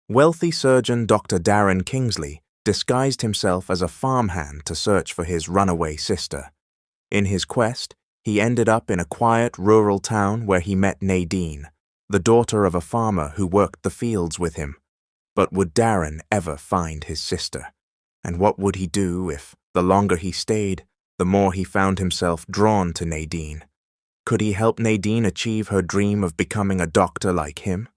Wealthy surgeon Dr. Darren Kingsley disguised himself as a farmhand to search for his runaway sister. In his quest, he ended up in a quiet rural town where he met Nadine, the daughter of a farmer who worked the fields with him. But would Darren ever find his sister? And what would he do if, the longer he stayed, the more he found himself drawn to Nadine? Could he help Nadine achieve her dream of becoming a doctor like him?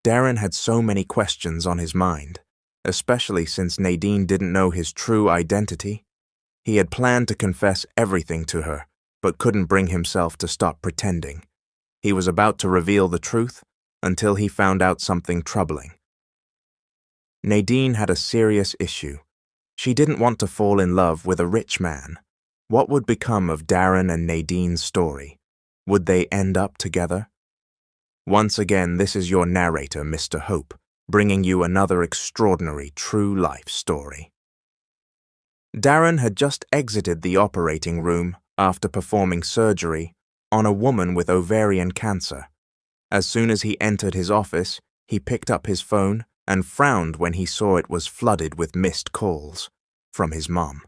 Darren had so many questions on his mind, especially since Nadine didn't know his true identity. He had planned to confess everything to her, but couldn't bring himself to stop pretending. He was about to reveal the truth until he found out something troubling. Nadine had a serious issue. She didn't want to fall in love with a rich man. What would become of Darren and Nadine's story? Would they end up together? Once again, this is your narrator, Mr. Hope, bringing you another extraordinary true life story. Darren had just exited the operating room after performing surgery on a woman with ovarian cancer. As soon as he entered his office, he picked up his phone and frowned when he saw it was flooded with missed calls from his mom.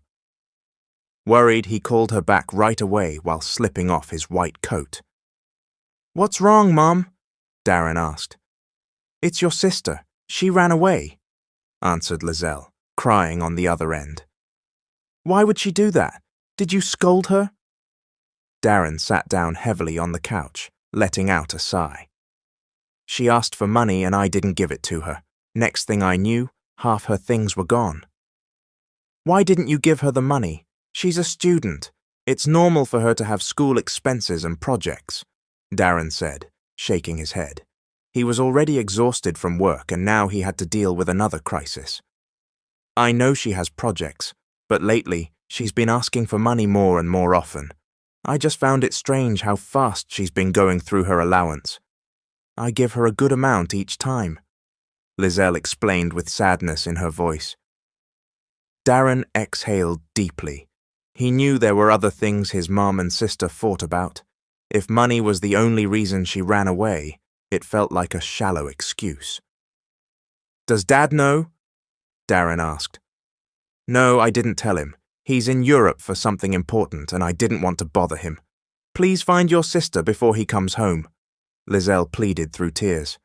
Worried, he called her back right away while slipping off his white coat. "What's wrong, Mom?" Darren asked. "It's your sister. She ran away," answered Lizelle, crying on the other end. "Why would she do that? Did you scold her?" Darren sat down heavily on the couch, letting out a sigh. "She asked for money and I didn't give it to her. Next thing I knew, half her things were gone." "Why didn't you give her the money? She's a student. It's normal for her to have school expenses and projects," Darren said, shaking his head. He was already exhausted from work and now he had to deal with another crisis. "I know she has projects, but lately she's been asking for money more and more often. I just found it strange how fast she's been going through her allowance. I give her a good amount each time," Lizelle explained with sadness in her voice. Darren exhaled deeply. He knew there were other things his mom and sister fought about. If money was the only reason she ran away, it felt like a shallow excuse. "Does Dad know?" Darren asked. "No, I didn't tell him. He's in Europe for something important and I didn't want to bother him. Please find your sister before he comes home," Lizelle pleaded through tears.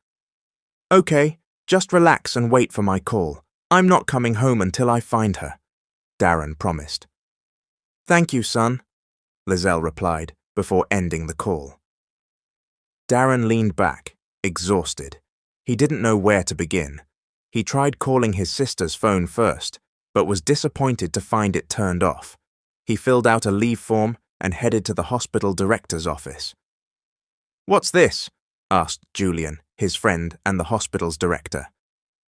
"Okay, just relax and wait for my call. I'm not coming home until I find her," Darren promised. "Thank you, son," Lizelle replied before ending the call. Darren leaned back, exhausted. He didn't know where to begin. He tried calling his sister's phone first, but was disappointed to find it turned off. He filled out a leave form and headed to the hospital director's office. "What's this?" asked Julian, his friend and the hospital's director.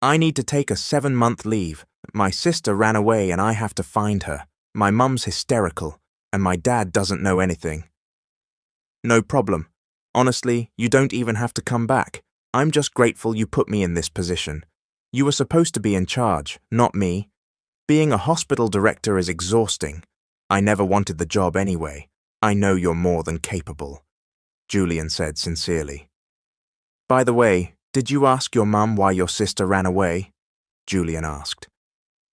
"I need to take a 7-month leave. My sister ran away and I have to find her. My mum's hysterical, and my dad doesn't know anything." "No problem. Honestly, you don't even have to come back. I'm just grateful you put me in this position. You were supposed to be in charge, not me. Being a hospital director is exhausting. I never wanted the job anyway. I know you're more than capable," Julian said sincerely. "By the way, did you ask your mum why your sister ran away?" Julian asked.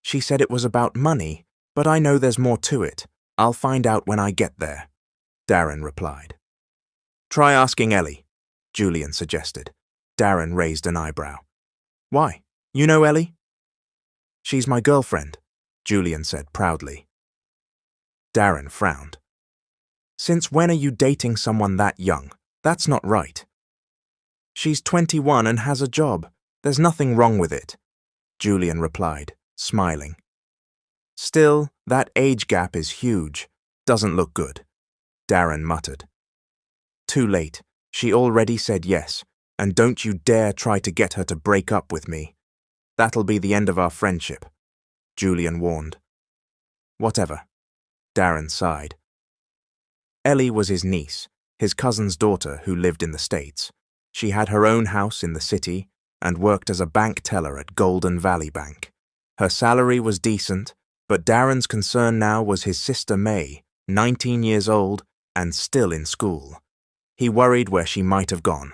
"She said it was about money, but I know there's more to it. I'll find out when I get there," Darren replied. "Try asking Ellie," Julian suggested. Darren raised an eyebrow. "Why? You know Ellie?" "She's my girlfriend," Julian said proudly. Darren frowned. "Since when are you dating someone that young? That's not right." "She's 21 and has a job. There's nothing wrong with it," Julian replied, smiling. "Still, that age gap is huge. Doesn't look good," Darren muttered. "Too late. She already said yes, and don't you dare try to get her to break up with me. That'll be the end of our friendship," Julian warned. "Whatever," Darren sighed. Ellie was his niece, his cousin's daughter who lived in the States. She had her own house in the city and worked as a bank teller at Golden Valley Bank. Her salary was decent, but Darren's concern now was his sister May, 19 years old and still in school. He worried where she might have gone.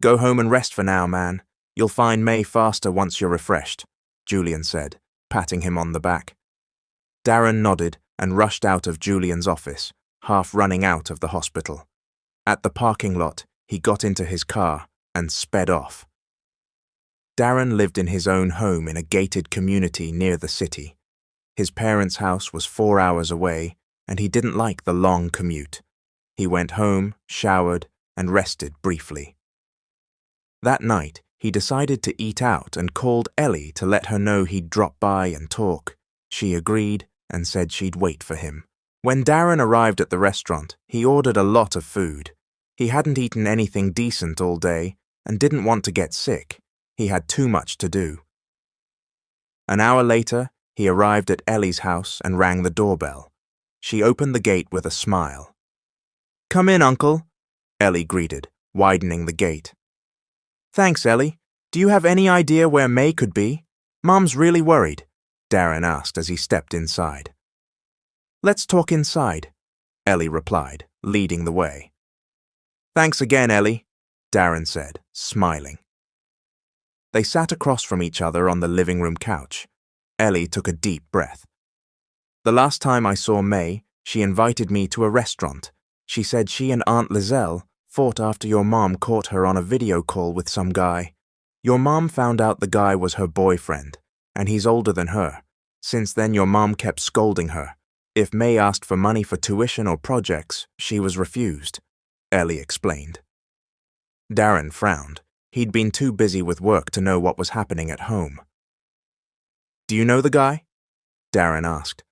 "Go home and rest for now, man. You'll find May faster once you're refreshed, Julian said, patting him on the back. Darren nodded and rushed out of Julian's office, half running out of the hospital. At the parking lot, he got into his car and sped off. Darren lived in his own home in a gated community near the city. His parents' house was 4 hours away, and he didn't like the long commute. He went home, showered, and rested briefly. That night, he decided to eat out and called Ellie to let her know he'd drop by and talk. She agreed and said she'd wait for him. When Darren arrived at the restaurant, he ordered a lot of food. He hadn't eaten anything decent all day and didn't want to get sick. He had too much to do. An hour later, he arrived at Ellie's house and rang the doorbell. She opened the gate with a smile. "Come in, Uncle," Ellie greeted, widening the gate. "Thanks, Ellie. Do you have any idea where May could be? Mom's really worried," Darren asked as he stepped inside. "Let's talk inside," Ellie replied, leading the way. "Thanks again, Ellie," Darren said, smiling. They sat across from each other on the living room couch. Ellie took a deep breath. "The last time I saw May, she invited me to a restaurant. She said she and Aunt Lizelle fought after your mom caught her on a video call with some guy. Your mom found out the guy was her boyfriend, and he's older than her. Since then, your mom kept scolding her. If May asked for money for tuition or projects, she was refused," Ellie explained. Darren frowned. He'd been too busy with work to know what was happening at home. "Do you know the guy?" Darren asked.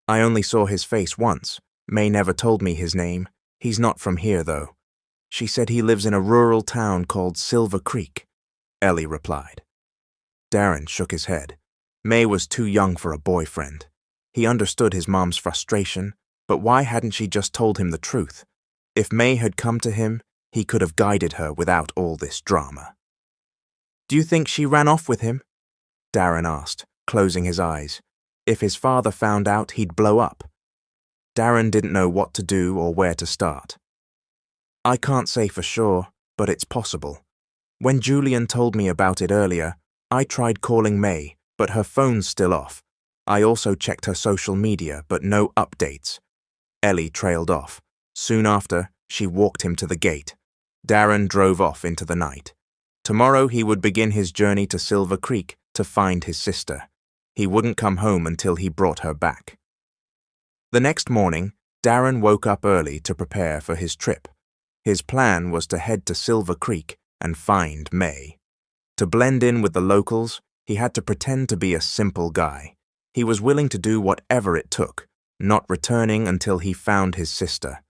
"I only saw his face once. May never told me his name. He's not from here, though. She said he lives in a rural town called Silver Creek," Ellie replied. Darren shook his head. May was too young for a boyfriend. He understood his mom's frustration, but why hadn't she just told him the truth? If May had come to him, he could have guided her without all this drama. "Do you think she ran off with him?" Darren asked, closing his eyes. If his father found out, he'd blow up. Darren didn't know what to do or where to start. "I can't say for sure, but it's possible. When Julian told me about it earlier, I tried calling May, but her phone's still off. I also checked her social media, but no updates." Ellie trailed off. Soon after, she walked him to the gate. Darren drove off into the night. Tomorrow he would begin his journey to Silver Creek to find his sister. He wouldn't come home until he brought her back. The next morning, Darren woke up early to prepare for his trip. His plan was to head to Silver Creek and find May. To blend in with the locals, he had to pretend to be a simple guy. He was willing to do whatever it took, not returning until he found his sister.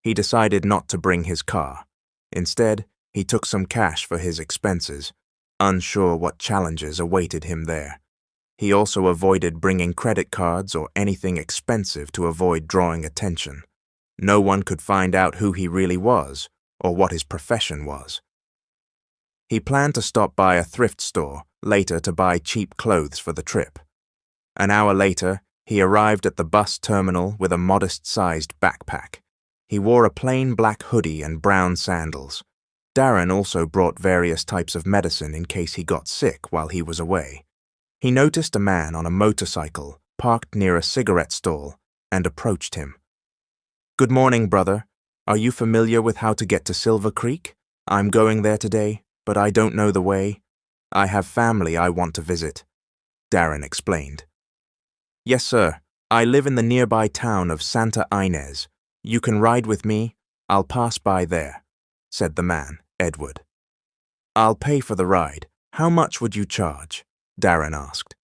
He decided not to bring his car. Instead, he took some cash for his expenses, unsure what challenges awaited him there. He also avoided bringing credit cards or anything expensive to avoid drawing attention. No one could find out who he really was or what his profession was. He planned to stop by a thrift store later to buy cheap clothes for the trip. An hour later, he arrived at the bus terminal with a modest-sized backpack. He wore a plain black hoodie and brown sandals. Darren also brought various types of medicine in case he got sick while he was away. He noticed a man on a motorcycle parked near a cigarette stall and approached him. "Good morning, brother. Are you familiar with how to get to Silver Creek? I'm going there today, but I don't know the way. I have family I want to visit," Darren explained. "Yes, sir. I live in the nearby town of Santa Ynez. You can ride with me. I'll pass by there," said the man, Edward. "I'll pay for the ride. How much would you charge?" Darren asked.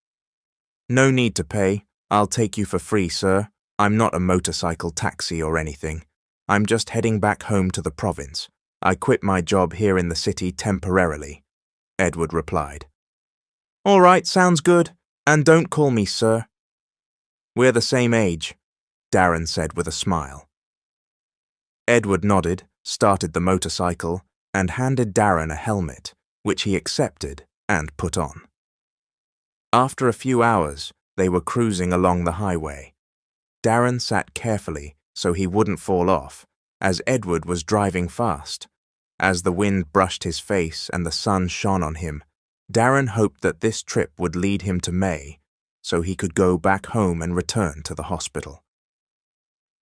"No need to pay. I'll take you for free, sir. I'm not a motorcycle taxi or anything. I'm just heading back home to the province. I quit my job here in the city temporarily," Edward replied. "All right, sounds good. And don't call me sir." "We're the same age," Darren said with a smile. Edward nodded, started the motorcycle, and handed Darren a helmet, which he accepted and put on. After a few hours, they were cruising along the highway. Darren sat carefully so he wouldn't fall off, as Edward was driving fast. As the wind brushed his face and the sun shone on him, Darren hoped that this trip would lead him to May, so he could go back home and return to the hospital.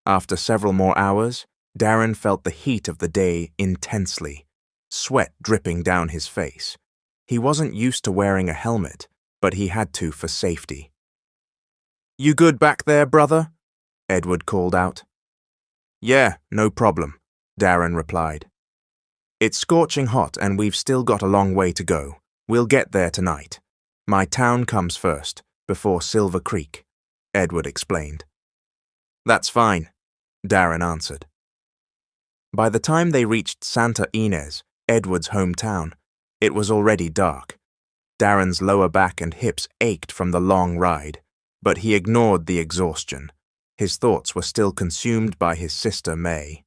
After several more hours, Darren felt the heat of the day intensely, sweat dripping down his face. He wasn't used to wearing a helmet, but he had to for safety. "You good back there, brother?" Edward called out. "Yeah, no problem," Darren replied. "It's scorching hot and we've still got a long way to go. We'll get there tonight. My town comes first, before Silver Creek," Edward explained. "That's fine," Darren answered. By the time they reached Santa Ynez, Edward's hometown, it was already dark. Darren's lower back and hips ached from the long ride, but he ignored the exhaustion. His thoughts were still consumed by his sister May.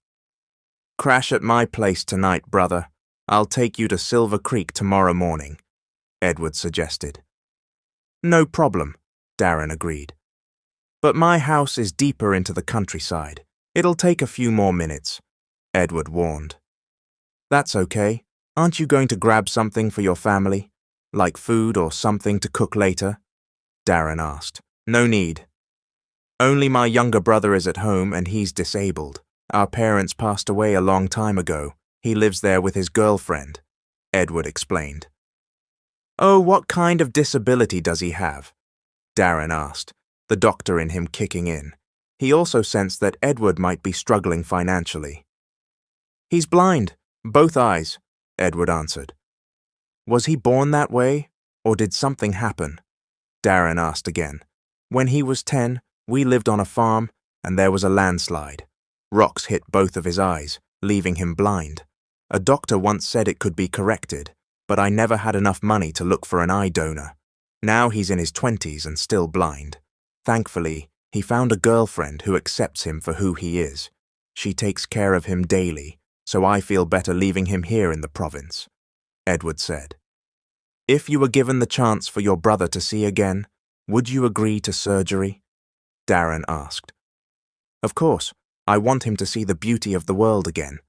"Crash at my place tonight, brother. I'll take you to Silver Creek tomorrow morning," Edward suggested. "No problem," Darren agreed. "But my house is deeper into the countryside. It'll take a few more minutes," Edward warned. "That's okay. Aren't you going to grab something for your family, like food or something to cook later?" Darren asked. "No need. Only my younger brother is at home and he's disabled. Our parents passed away a long time ago. He lives there with his girlfriend," Edward explained. "Oh, what kind of disability does he have?" Darren asked, the doctor in him kicking in. He also sensed that Edward might be struggling financially. "He's blind, both eyes," Edward answered. "Was he born that way, or did something happen?" Darren asked again. "When he was 10, we lived on a farm, and there was a landslide. Rocks hit both of his eyes, leaving him blind. A doctor once said it could be corrected, but I never had enough money to look for an eye donor. Now he's in his 20s and still blind. Thankfully, he found a girlfriend who accepts him for who he is. She takes care of him daily, so I feel better leaving him here in the province," Edward said. "If you were given the chance for your brother to see again, would you agree to surgery?" Darren asked. "Of course, I want him to see the beauty of the world again,"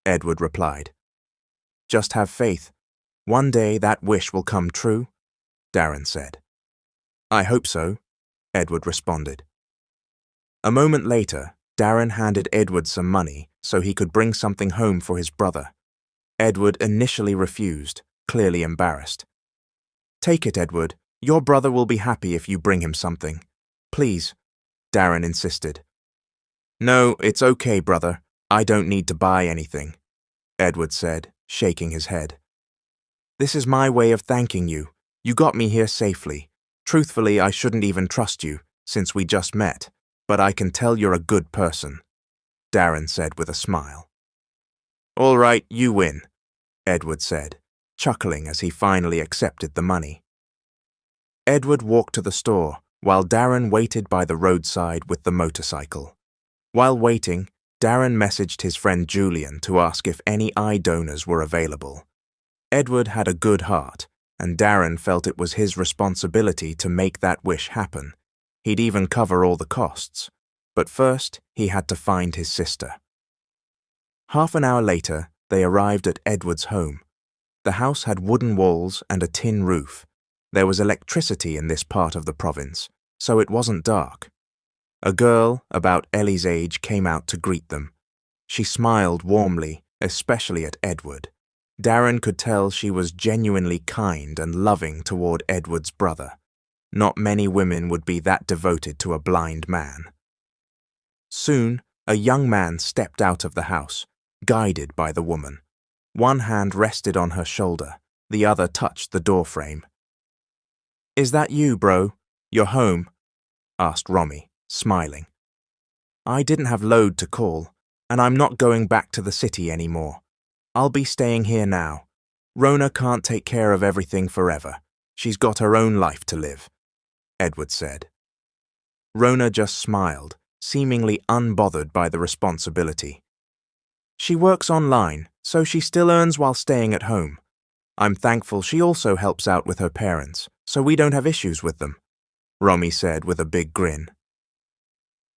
Edward replied. "Just have faith. One day that wish will come true," Darren said. "I hope so," Edward responded. A moment later, Darren handed Edward some money so he could bring something home for his brother. Edward initially refused, clearly embarrassed. "Take it, Edward. Your brother will be happy if you bring him something. Please," Darren insisted. "No, it's okay, brother. I don't need to buy anything," Edward said, shaking his head. "This is my way of thanking you. You got me here safely. Truthfully, I shouldn't even trust you, since we just met, but I can tell you're a good person," Darren said with a smile. "All right, you win," Edward said, chuckling as he finally accepted the money. Edward walked to the store, while Darren waited by the roadside with the motorcycle. While waiting, Darren messaged his friend Julian to ask if any eye donors were available. Edward had a good heart, and Darren felt it was his responsibility to make that wish happen. He'd even cover all the costs. But first, he had to find his sister. Half an hour later, they arrived at Edward's home. The house had wooden walls and a tin roof. There was electricity in this part of the province, so it wasn't dark. A girl, about Ellie's age, came out to greet them. She smiled warmly, especially at Edward. Darren could tell she was genuinely kind and loving toward Edward's brother. Not many women would be that devoted to a blind man. Soon, a young man stepped out of the house, guided by the woman. One hand rested on her shoulder, the other touched the doorframe. "Is that you, bro? You're home?" asked Romy, smiling. "I didn't have load to call, and I'm not going back to the city anymore. I'll be staying here now. Rona can't take care of everything forever. She's got her own life to live," Edward said. Rona just smiled, seemingly unbothered by the responsibility. "She works online, so she still earns while staying at home. I'm thankful she also helps out with her parents, so we don't have issues with them," Romy said with a big grin.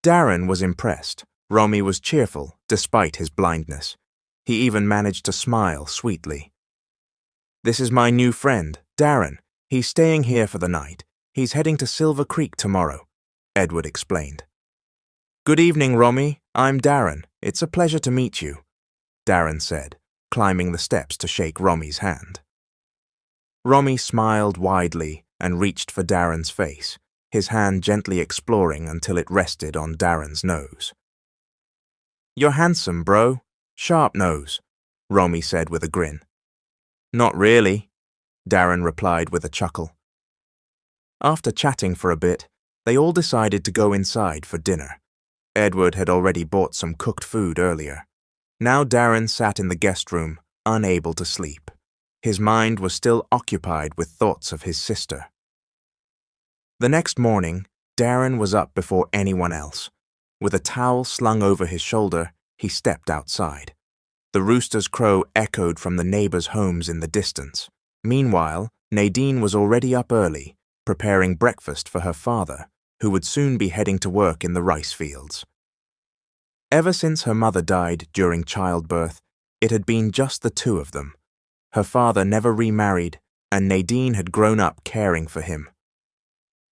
Darren was impressed. Romy was cheerful, despite his blindness. He even managed to smile sweetly. "This is my new friend, Darren. He's staying here for the night. He's heading to Silver Creek tomorrow," Edward explained. "Good evening, Romy. I'm Darren. It's a pleasure to meet you," Darren said, climbing the steps to shake Romy's hand. Romy smiled widely and reached for Darren's face, his hand gently exploring until it rested on Darren's nose. "You're handsome, bro. Sharp nose," Romy said with a grin. "Not really," Darren replied with a chuckle. After chatting for a bit, they all decided to go inside for dinner. Edward had already bought some cooked food earlier. Now Darren sat in the guest room, unable to sleep. His mind was still occupied with thoughts of his sister. The next morning, Darren was up before anyone else. With a towel slung over his shoulder, he stepped outside. The rooster's crow echoed from the neighbors' homes in the distance. Meanwhile, Nadine was already up early, preparing breakfast for her father, who would soon be heading to work in the rice fields. Ever since her mother died during childbirth, it had been just the two of them. Her father never remarried, and Nadine had grown up caring for him.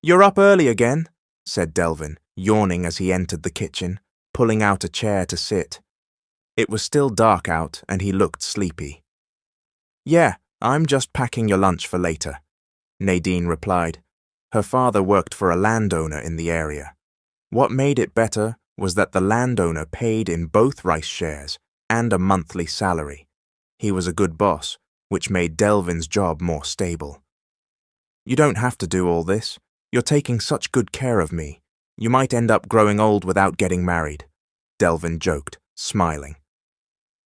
"You're up early again," said Delvin, yawning as he entered the kitchen, pulling out a chair to sit. It was still dark out, and he looked sleepy. "Yeah, I'm just packing your lunch for later," Nadine replied. Her father worked for a landowner in the area. What made it better was that the landowner paid in both rice shares and a monthly salary. He was a good boss, which made Delvin's job more stable. "You don't have to do all this. You're taking such good care of me. You might end up growing old without getting married," Delvin joked, smiling.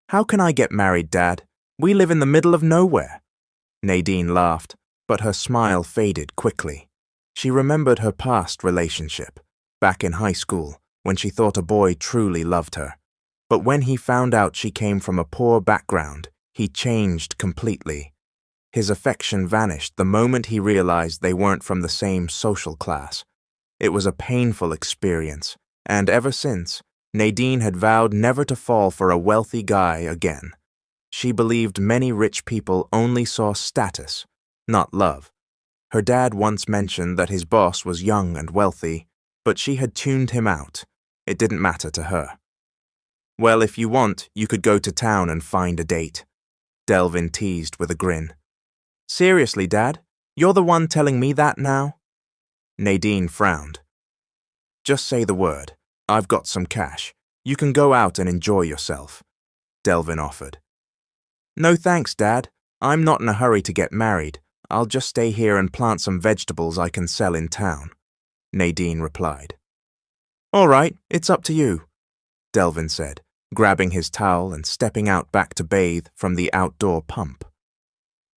"How can I get married, Dad? We live in the middle of nowhere." Nadine laughed, but her smile faded quickly. She remembered her past relationship, back in high school, when she thought a boy truly loved her. But when he found out she came from a poor background, he changed completely. His affection vanished the moment he realized they weren't from the same social class. It was a painful experience, and ever since, Nadine had vowed never to fall for a wealthy guy again. She believed many rich people only saw status, not love. Her dad once mentioned that his boss was young and wealthy, but she had tuned him out. It didn't matter to her. "Well, if you want, you could go to town and find a date," Delvin teased with a grin. "Seriously, Dad? You're the one telling me that now?" Nadine frowned. "Just say the word. I've got some cash. You can go out and enjoy yourself," Delvin offered. "No thanks, Dad. I'm not in a hurry to get married. I'll just stay here and plant some vegetables I can sell in town," Nadine replied. "All right, it's up to you," Delvin said, grabbing his towel and stepping out back to bathe from the outdoor pump.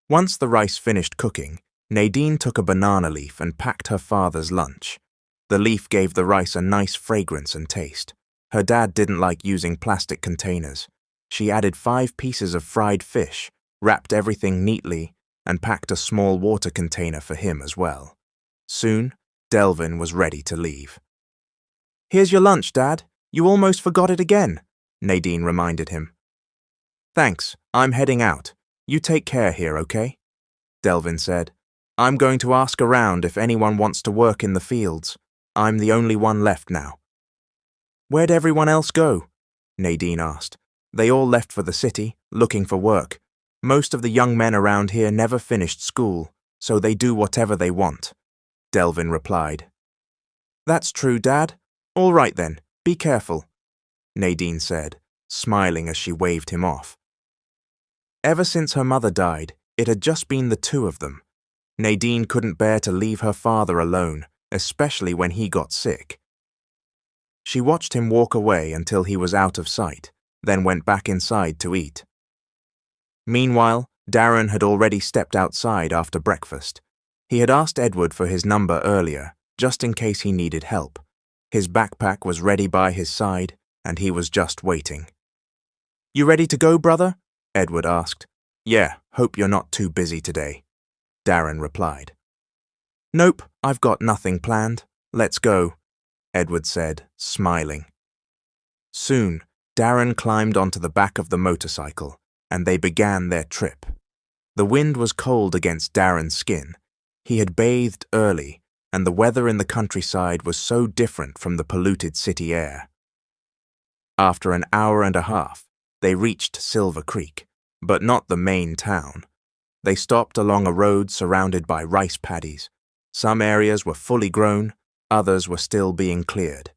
Once the rice finished cooking, Nadine took a banana leaf and packed her father's lunch. The leaf gave the rice a nice fragrance and taste. Her dad didn't like using plastic containers. She added 5 pieces of fried fish, wrapped everything neatly, and packed a small water container for him as well. Soon, Delvin was ready to leave. "Here's your lunch, Dad. You almost forgot it again," Nadine reminded him. "Thanks, I'm heading out. You take care here, okay?" Delvin said. "I'm going to ask around if anyone wants to work in the fields. I'm the only one left now." "Where'd everyone else go?" Nadine asked. "They all left for the city, looking for work. Most of the young men around here never finished school, so they do whatever they want," Delvin replied. "That's true, Dad. All right then, be careful," Nadine said, smiling as she waved him off. Ever since her mother died, it had just been the two of them. Nadine couldn't bear to leave her father alone, especially when he got sick. She watched him walk away until he was out of sight, then went back inside to eat. Meanwhile, Darren had already stepped outside after breakfast. He had asked Edward for his number earlier, just in case he needed help. His backpack was ready by his side, and he was just waiting. "You ready to go, brother?" Edward asked. "Yeah, hope you're not too busy today," Darren replied. "Nope, I've got nothing planned. Let's go," Edward said, smiling. Soon, Darren climbed onto the back of the motorcycle, and they began their trip. The wind was cold against Darren's skin. He had bathed early, and the weather in the countryside was so different from the polluted city air. After an hour and a half, they reached Silver Creek, but not the main town. They stopped along a road surrounded by rice paddies. Some areas were fully grown, others were still being cleared.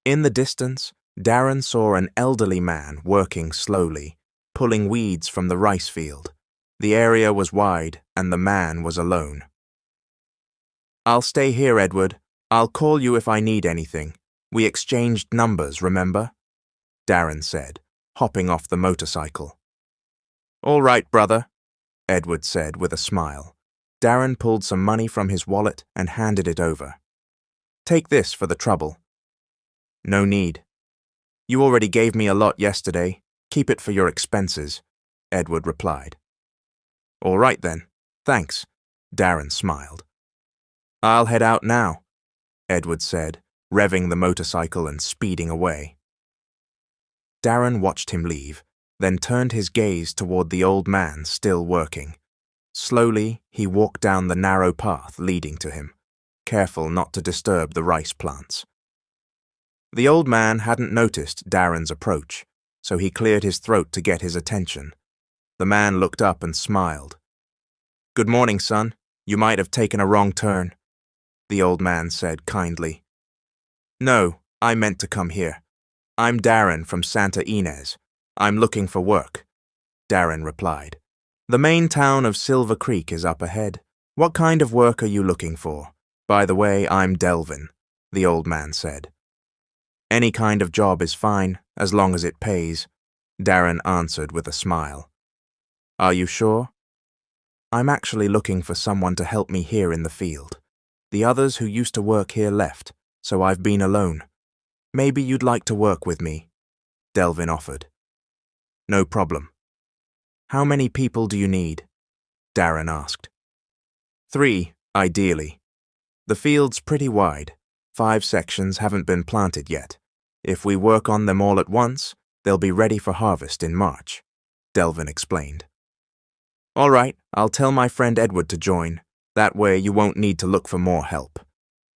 In the distance, Darren saw an elderly man working slowly, pulling weeds from the rice field. The area was wide, and the man was alone. "I'll stay here, Edward. I'll call you if I need anything. We exchanged numbers, remember?" Darren said, hopping off the motorcycle. "All right, brother," Edward said with a smile. Darren pulled some money from his wallet and handed it over. "Take this for the trouble." "No need. You already gave me a lot yesterday. Keep it for your expenses," Edward replied. "All right then. Thanks," Darren smiled. "I'll head out now," Edward said, revving the motorcycle and speeding away. Darren watched him leave, then turned his gaze toward the old man still working. Slowly, he walked down the narrow path leading to him, careful not to disturb the rice plants. The old man hadn't noticed Darren's approach, so he cleared his throat to get his attention. The man looked up and smiled. "Good morning, son. You might have taken a wrong turn," the old man said kindly. "No, I meant to come here. I'm Darren from Santa Ynez. I'm looking for work," Darren replied. "The main town of Silver Creek is up ahead. What kind of work are you looking for? By the way, I'm Delvin," the old man said. "Any kind of job is fine, as long as it pays," Darren answered with a smile. "Are you sure?" "I'm actually looking for someone to help me here in the field. The others who used to work here left, so I've been alone. Maybe you'd like to work with me," Delvin offered. "No problem." "How many people do you need?" Darren asked. "3, ideally. The field's pretty wide. 5 sections haven't been planted yet. If we work on them all at once, they'll be ready for harvest in March," Delvin explained. "All right, I'll tell my friend Edward to join. That way you won't need to look for more help,"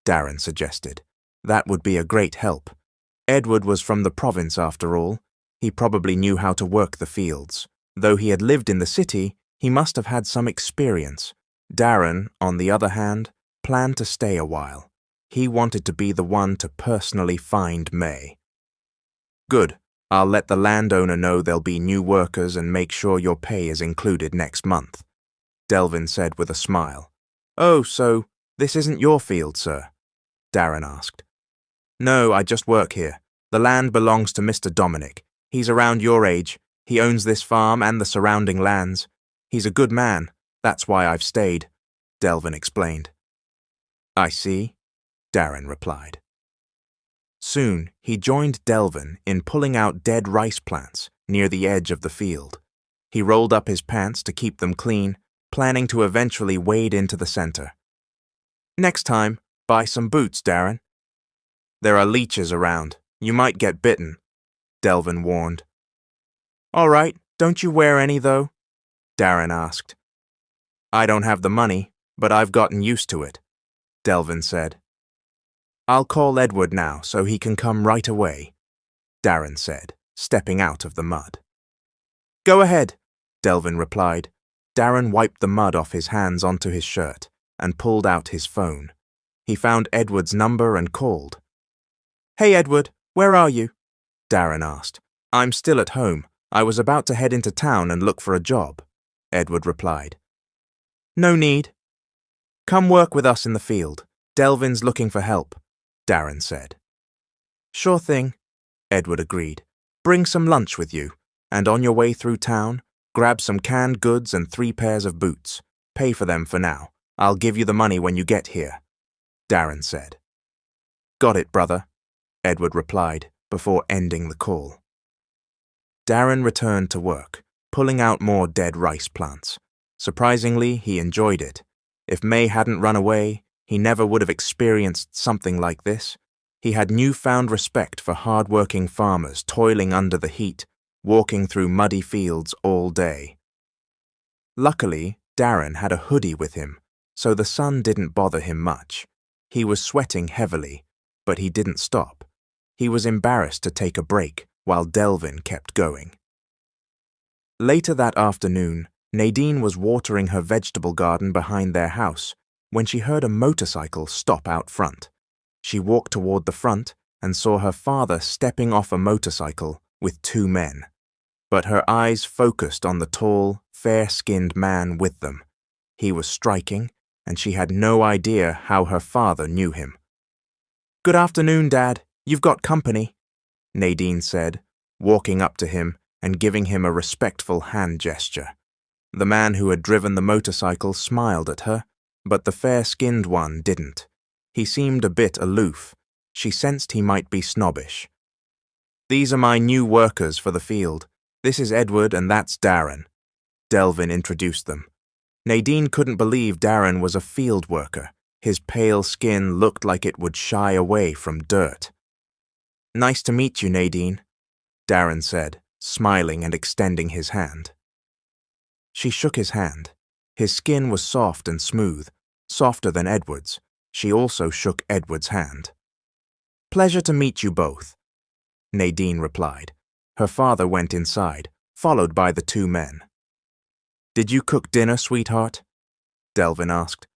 Darren suggested. "That would be a great help. Edward was from the province after all. He probably knew how to work the fields. Though he had lived in the city, he must have had some experience. Darren, on the other hand, planned to stay a while. He wanted to be the one to personally find May. "Good. I'll let the landowner know there'll be new workers and make sure your pay is included next month," Delvin said with a smile. "Oh, so this isn't your field, sir?" Darren asked. "No, I just work here. The land belongs to Mr. Dominic. He's around your age. He owns this farm and the surrounding lands. He's a good man. That's why I've stayed," Delvin explained. "I see," Darren replied. Soon, he joined Delvin in pulling out dead rice plants near the edge of the field. He rolled up his pants to keep them clean, planning to eventually wade into the center. "Next time, buy some boots, Darren. There are leeches around. You might get bitten," Delvin warned. "All right, don't you wear any, though?" Darren asked. "I don't have the money, but I've gotten used to it," Delvin said. "I'll call Edward now so he can come right away," Darren said, stepping out of the mud. "Go ahead," Delvin replied. Darren wiped the mud off his hands onto his shirt and pulled out his phone. He found Edward's number and called. "Hey, Edward, where are you?" Darren asked. "I'm still at home. I was about to head into town and look for a job," Edward replied. "No need. Come work with us in the field. Delvin's looking for help," Darren said. "Sure thing," Edward agreed. "Bring some lunch with you, and on your way through town, grab some canned goods and 3 pairs of boots. Pay for them for now. I'll give you the money when you get here," Darren said. "Got it, brother," Edward replied before ending the call. Darren returned to work, pulling out more dead rice plants. Surprisingly, he enjoyed it. If May hadn't run away, he never would have experienced something like this. He had newfound respect for hard-working farmers toiling under the heat, walking through muddy fields all day. Luckily, Darren had a hoodie with him, so the sun didn't bother him much. He was sweating heavily, but he didn't stop. He was embarrassed to take a break while Delvin kept going. Later that afternoon, Nadine was watering her vegetable garden behind their house when she heard a motorcycle stop out front. She walked toward the front and saw her father stepping off a motorcycle with two men. But her eyes focused on the tall, fair-skinned man with them. He was striking, and she had no idea how her father knew him. "Good afternoon, Dad. You've got company," Nadine said, walking up to him and giving him a respectful hand gesture. The man who had driven the motorcycle smiled at her, but the fair-skinned one didn't. He seemed a bit aloof. She sensed he might be snobbish. "These are my new workers for the field. This is Edward and that's Darren." Delvin introduced them. Nadine couldn't believe Darren was a field worker. His pale skin looked like it would shy away from dirt. "Nice to meet you, Nadine," Darren said, smiling and extending his hand. She shook his hand. His skin was soft and smooth, softer than Edward's. She also shook Edward's hand. "Pleasure to meet you both," Nadine replied. Her father went inside, followed by the two men. "Did you cook dinner, sweetheart?" Delvin asked.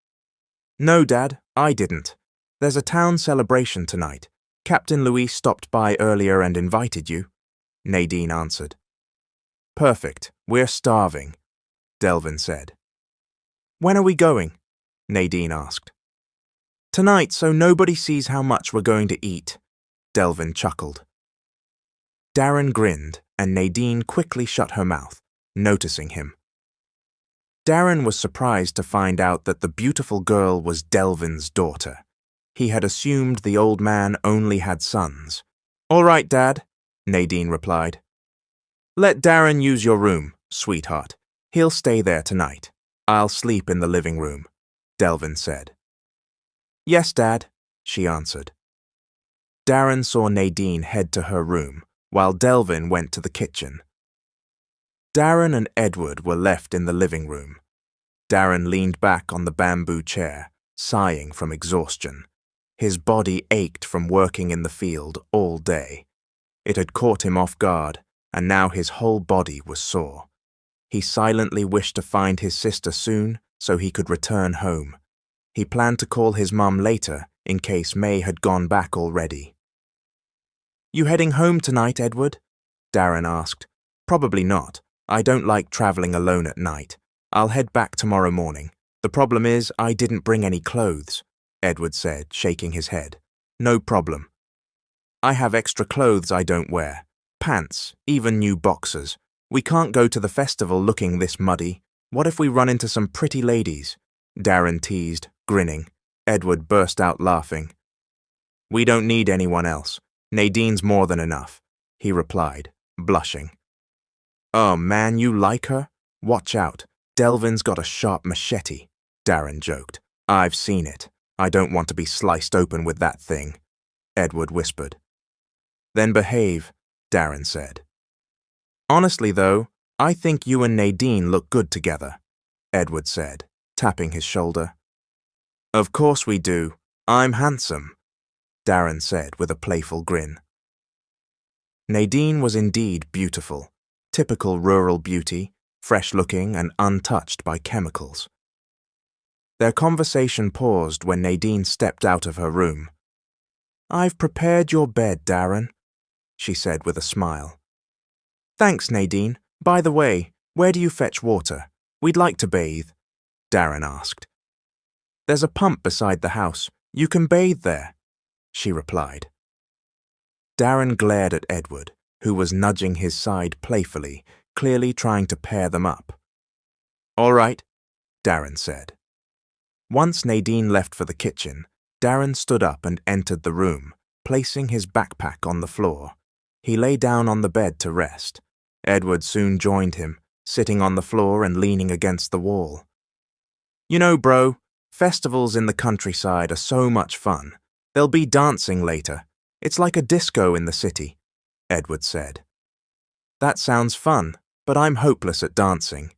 "No, Dad, I didn't. There's a town celebration tonight. Captain Louis stopped by earlier and invited you," Nadine answered. "Perfect. We're starving," Delvin said. "When are we going?" Nadine asked. "Tonight, so nobody sees how much we're going to eat," Delvin chuckled. Darren grinned, and Nadine quickly shut her mouth, noticing him. Darren was surprised to find out that the beautiful girl was Delvin's daughter. He had assumed the old man only had sons. "All right, Dad," Nadine replied. "Let Darren use your room, sweetheart. He'll stay there tonight. I'll sleep in the living room," Delvin said. "Yes, Dad," she answered. Darren saw Nadine head to her room, while Delvin went to the kitchen. Darren and Edward were left in the living room. Darren leaned back on the bamboo chair, sighing from exhaustion. His body ached from working in the field all day. It had caught him off guard, and now his whole body was sore. He silently wished to find his sister soon so he could return home. He planned to call his mum later in case May had gone back already. "You heading home tonight, Edward?" Darren asked. "Probably not. I don't like traveling alone at night. I'll head back tomorrow morning. The problem is I didn't bring any clothes," Edward said, shaking his head. "No problem. I have extra clothes I don't wear. Pants, even new boxers. We can't go to the festival looking this muddy. What if we run into some pretty ladies?" Darren teased, grinning. Edward burst out laughing. "We don't need anyone else. Nadine's more than enough," he replied, blushing. "Oh man, you like her? Watch out. Delvin's got a sharp machete," Darren joked. "I've seen it. I don't want to be sliced open with that thing," Edward whispered. "Then behave," Darren said. "Honestly, though, I think you and Nadine look good together," Edward said, tapping his shoulder. "Of course we do. I'm handsome," Darren said with a playful grin. Nadine was indeed beautiful, typical rural beauty, fresh-looking and untouched by chemicals. Their conversation paused when Nadine stepped out of her room. "I've prepared your bed, Darren," she said with a smile. "Thanks, Nadine. By the way, where do you fetch water? We'd like to bathe," Darren asked. "There's a pump beside the house. You can bathe there," she replied. Darren glared at Edward, who was nudging his side playfully, clearly trying to pair them up. "All right," Darren said. Once Nadine left for the kitchen, Darren stood up and entered the room, placing his backpack on the floor. He lay down on the bed to rest. Edward soon joined him, sitting on the floor and leaning against the wall. "You know, bro, festivals in the countryside are so much fun. There'll be dancing later, It's like a disco in the city, Edward said. That sounds fun, but I'm hopeless at dancing,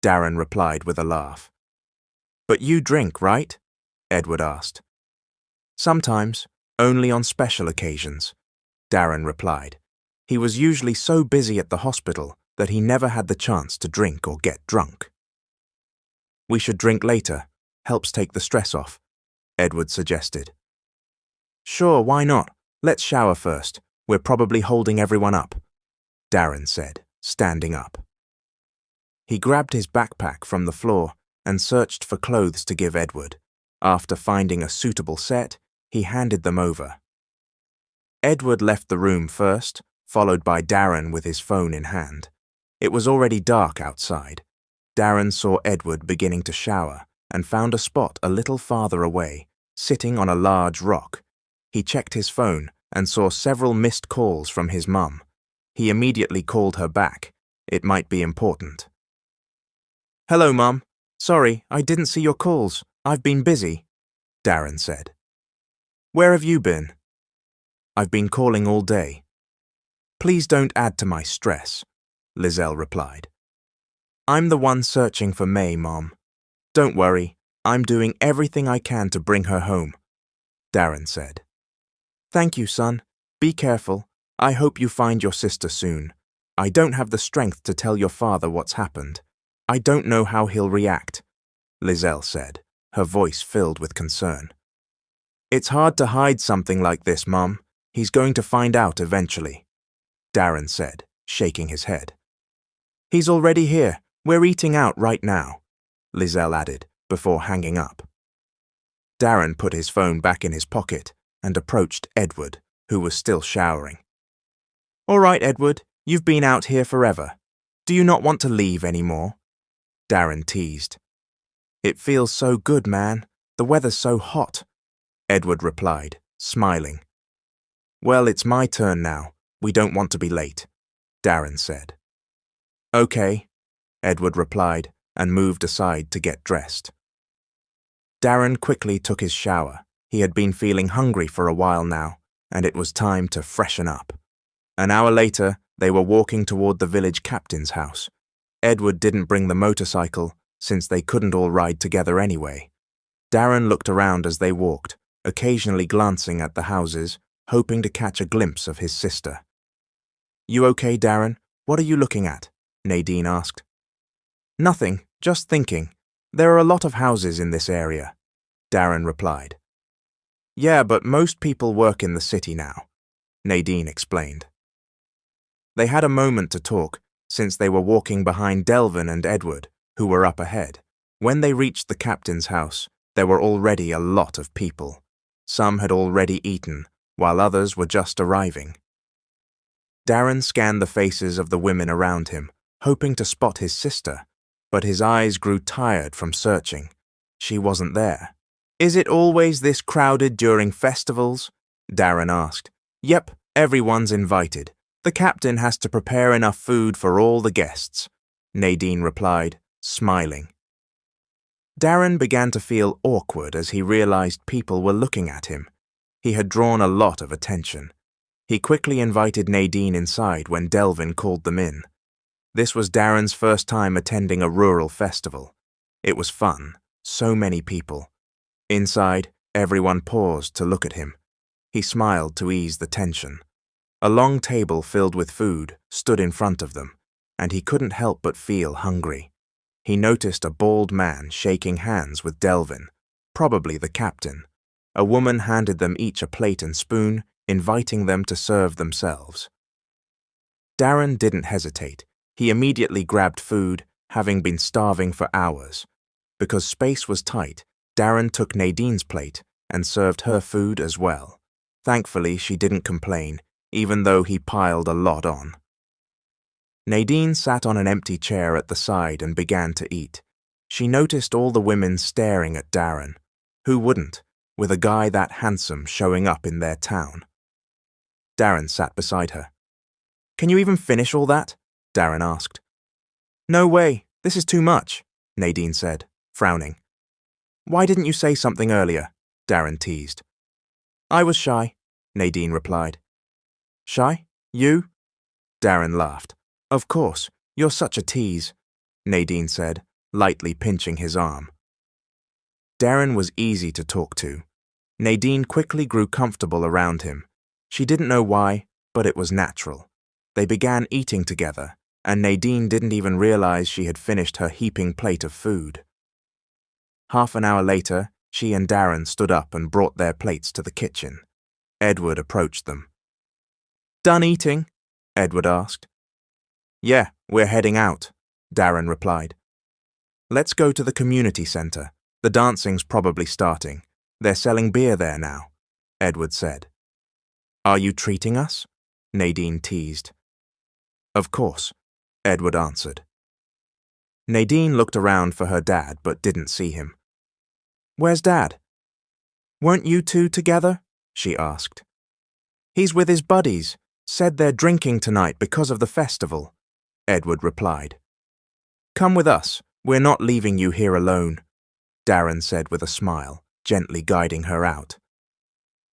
Darren replied with a laugh. But you drink, right? Edward asked. Sometimes, only on special occasions, Darren replied. He was usually so busy at the hospital that he never had the chance to drink or get drunk. We should drink later, helps take the stress off, Edward suggested. Sure, why not? Let's shower first. We're probably holding everyone up, Darren said, standing up. He grabbed his backpack from the floor and searched for clothes to give Edward. After finding a suitable set, he handed them over. Edward left the room first, followed by Darren with his phone in hand. It was already dark outside. Darren saw Edward beginning to shower and found a spot a little farther away, sitting on a large rock. He checked his phone and saw several missed calls from his mum. He immediately called her back. It might be important. Hello, Mum. Sorry, I didn't see your calls. I've been busy, Darren said. Where have you been? I've been calling all day. Please don't add to my stress, Lizelle replied. I'm the one searching for May, Mom. Don't worry, I'm doing everything I can to bring her home, Darren said. Thank you, son. Be careful. I hope you find your sister soon. I don't have the strength to tell your father what's happened. I don't know how he'll react, Lizelle said, her voice filled with concern. It's hard to hide something like this, Mom. He's going to find out eventually, Darren said, shaking his head. He's already here. We're eating out right now, Lizelle added, before hanging up. Darren put his phone back in his pocket and approached Edward, who was still showering. All right, Edward, you've been out here forever. Do you not want to leave anymore? Darren teased. It feels so good, man. The weather's so hot, Edward replied, smiling. Well, it's my turn now. We don't want to be late, Darren said. Okay, Edward replied and moved aside to get dressed. Darren quickly took his shower. He had been feeling hungry for a while now, and it was time to freshen up. An hour later, they were walking toward the village captain's house. Edward didn't bring the motorcycle, since they couldn't all ride together anyway. Darren looked around as they walked, occasionally glancing at the houses, hoping to catch a glimpse of his sister. You okay, Darren? What are you looking at? Nadine asked. Nothing, just thinking. There are a lot of houses in this area, Darren replied. Yeah, but most people work in the city now, Nadine explained. They had a moment to talk, since they were walking behind Delvin and Edward, who were up ahead. When they reached the captain's house, there were already a lot of people. Some had already eaten, while others were just arriving. Darren scanned the faces of the women around him, hoping to spot his sister, but his eyes grew tired from searching. She wasn't there. Is it always this crowded during festivals? Darren asked. Yep, everyone's invited. The captain has to prepare enough food for all the guests, Nadine replied, smiling. Darren began to feel awkward as he realized people were looking at him. He had drawn a lot of attention. He quickly invited Nadine inside when Delvin called them in. This was Darren's first time attending a rural festival. It was fun, so many people. Inside, everyone paused to look at him. He smiled to ease the tension. A long table filled with food stood in front of them, and he couldn't help but feel hungry. He noticed a bald man shaking hands with Delvin, probably the captain. A woman handed them each a plate and spoon, inviting them to serve themselves. Darren didn't hesitate. He immediately grabbed food, having been starving for hours. Because space was tight, Darren took Nadine's plate and served her food as well. Thankfully, she didn't complain, even though he piled a lot on. Nadine sat on an empty chair at the side and began to eat. She noticed all the women staring at Darren. Who wouldn't, with a guy that handsome showing up in their town? Darren sat beside her. Can you even finish all that? Darren asked. No way, this is too much, Nadine said, frowning. Why didn't you say something earlier? Darren teased. I was shy. Nadine replied. Shy? You? Darren laughed. Of course, you're such a tease, Nadine said, lightly pinching his arm. Darren was easy to talk to. Nadine quickly grew comfortable around him. She didn't know why, but it was natural. They began eating together, and Nadine didn't even realize she had finished her heaping plate of food. Half an hour later, she and Darren stood up and brought their plates to the kitchen. Edward approached them. Done eating? Edward asked. Yeah, we're heading out, Darren replied. Let's go to the community centre. The dancing's probably starting. They're selling beer there now, Edward said. Are you treating us? Nadine teased. Of course, Edward answered. Nadine looked around for her dad but didn't see him. Where's Dad? Weren't you two together? She asked. He's with his buddies. Said they're drinking tonight because of the festival, Edward replied. Come with us. We're not leaving you here alone, Darren said with a smile, gently guiding her out.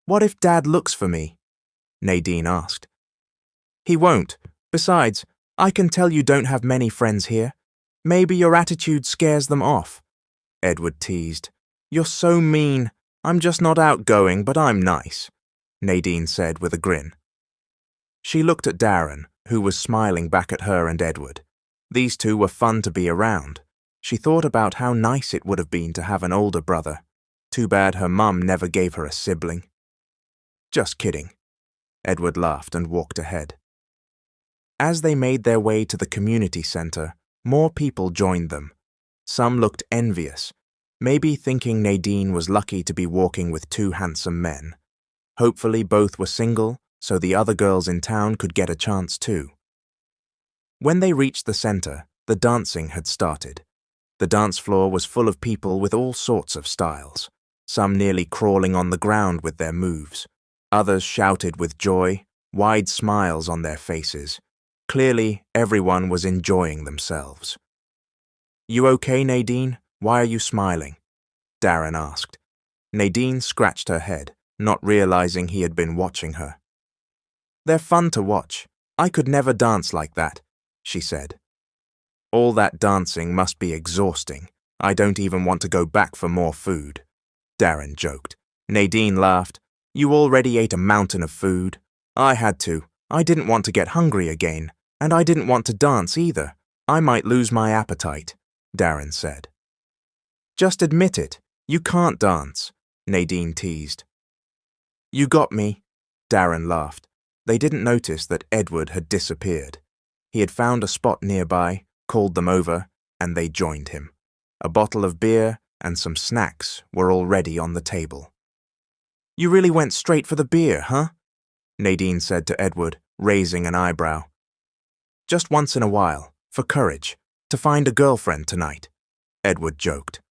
What if Dad looks for me? Nadine asked. He won't. Besides, I can tell you don't have many friends here. Maybe your attitude scares them off, Edward teased. You're so mean. I'm just not outgoing, but I'm nice, Nadine said with a grin. She looked at Darren, who was smiling back at her and Edward. These two were fun to be around. She thought about how nice it would have been to have an older brother. Too bad her mum never gave her a sibling. Just kidding. Edward laughed and walked ahead. As they made their way to the community centre, more people joined them. Some looked envious, maybe thinking Nadine was lucky to be walking with two handsome men. Hopefully both were single, so the other girls in town could get a chance too. When they reached the centre, the dancing had started. The dance floor was full of people with all sorts of styles, some nearly crawling on the ground with their moves. Others shouted with joy, wide smiles on their faces. Clearly, everyone was enjoying themselves. You okay, Nadine? Why are you smiling? Darren asked. Nadine scratched her head, not realizing he had been watching her. They're fun to watch. I could never dance like that, she said. All that dancing must be exhausting. I don't even want to go back for more food, Darren joked. Nadine laughed. You already ate a mountain of food. I had to. I didn't want to get hungry again, and I didn't want to dance either. I might lose my appetite, Darren said. Just admit it. You can't dance, Nadine teased. You got me, Darren laughed. They didn't notice that Edward had disappeared. He had found a spot nearby, called them over, and they joined him. A bottle of beer and some snacks were already on the table. You really went straight for the beer, huh? Nadine said to Edward, raising an eyebrow. Just once in a while, for courage, to find a girlfriend tonight, Edward joked.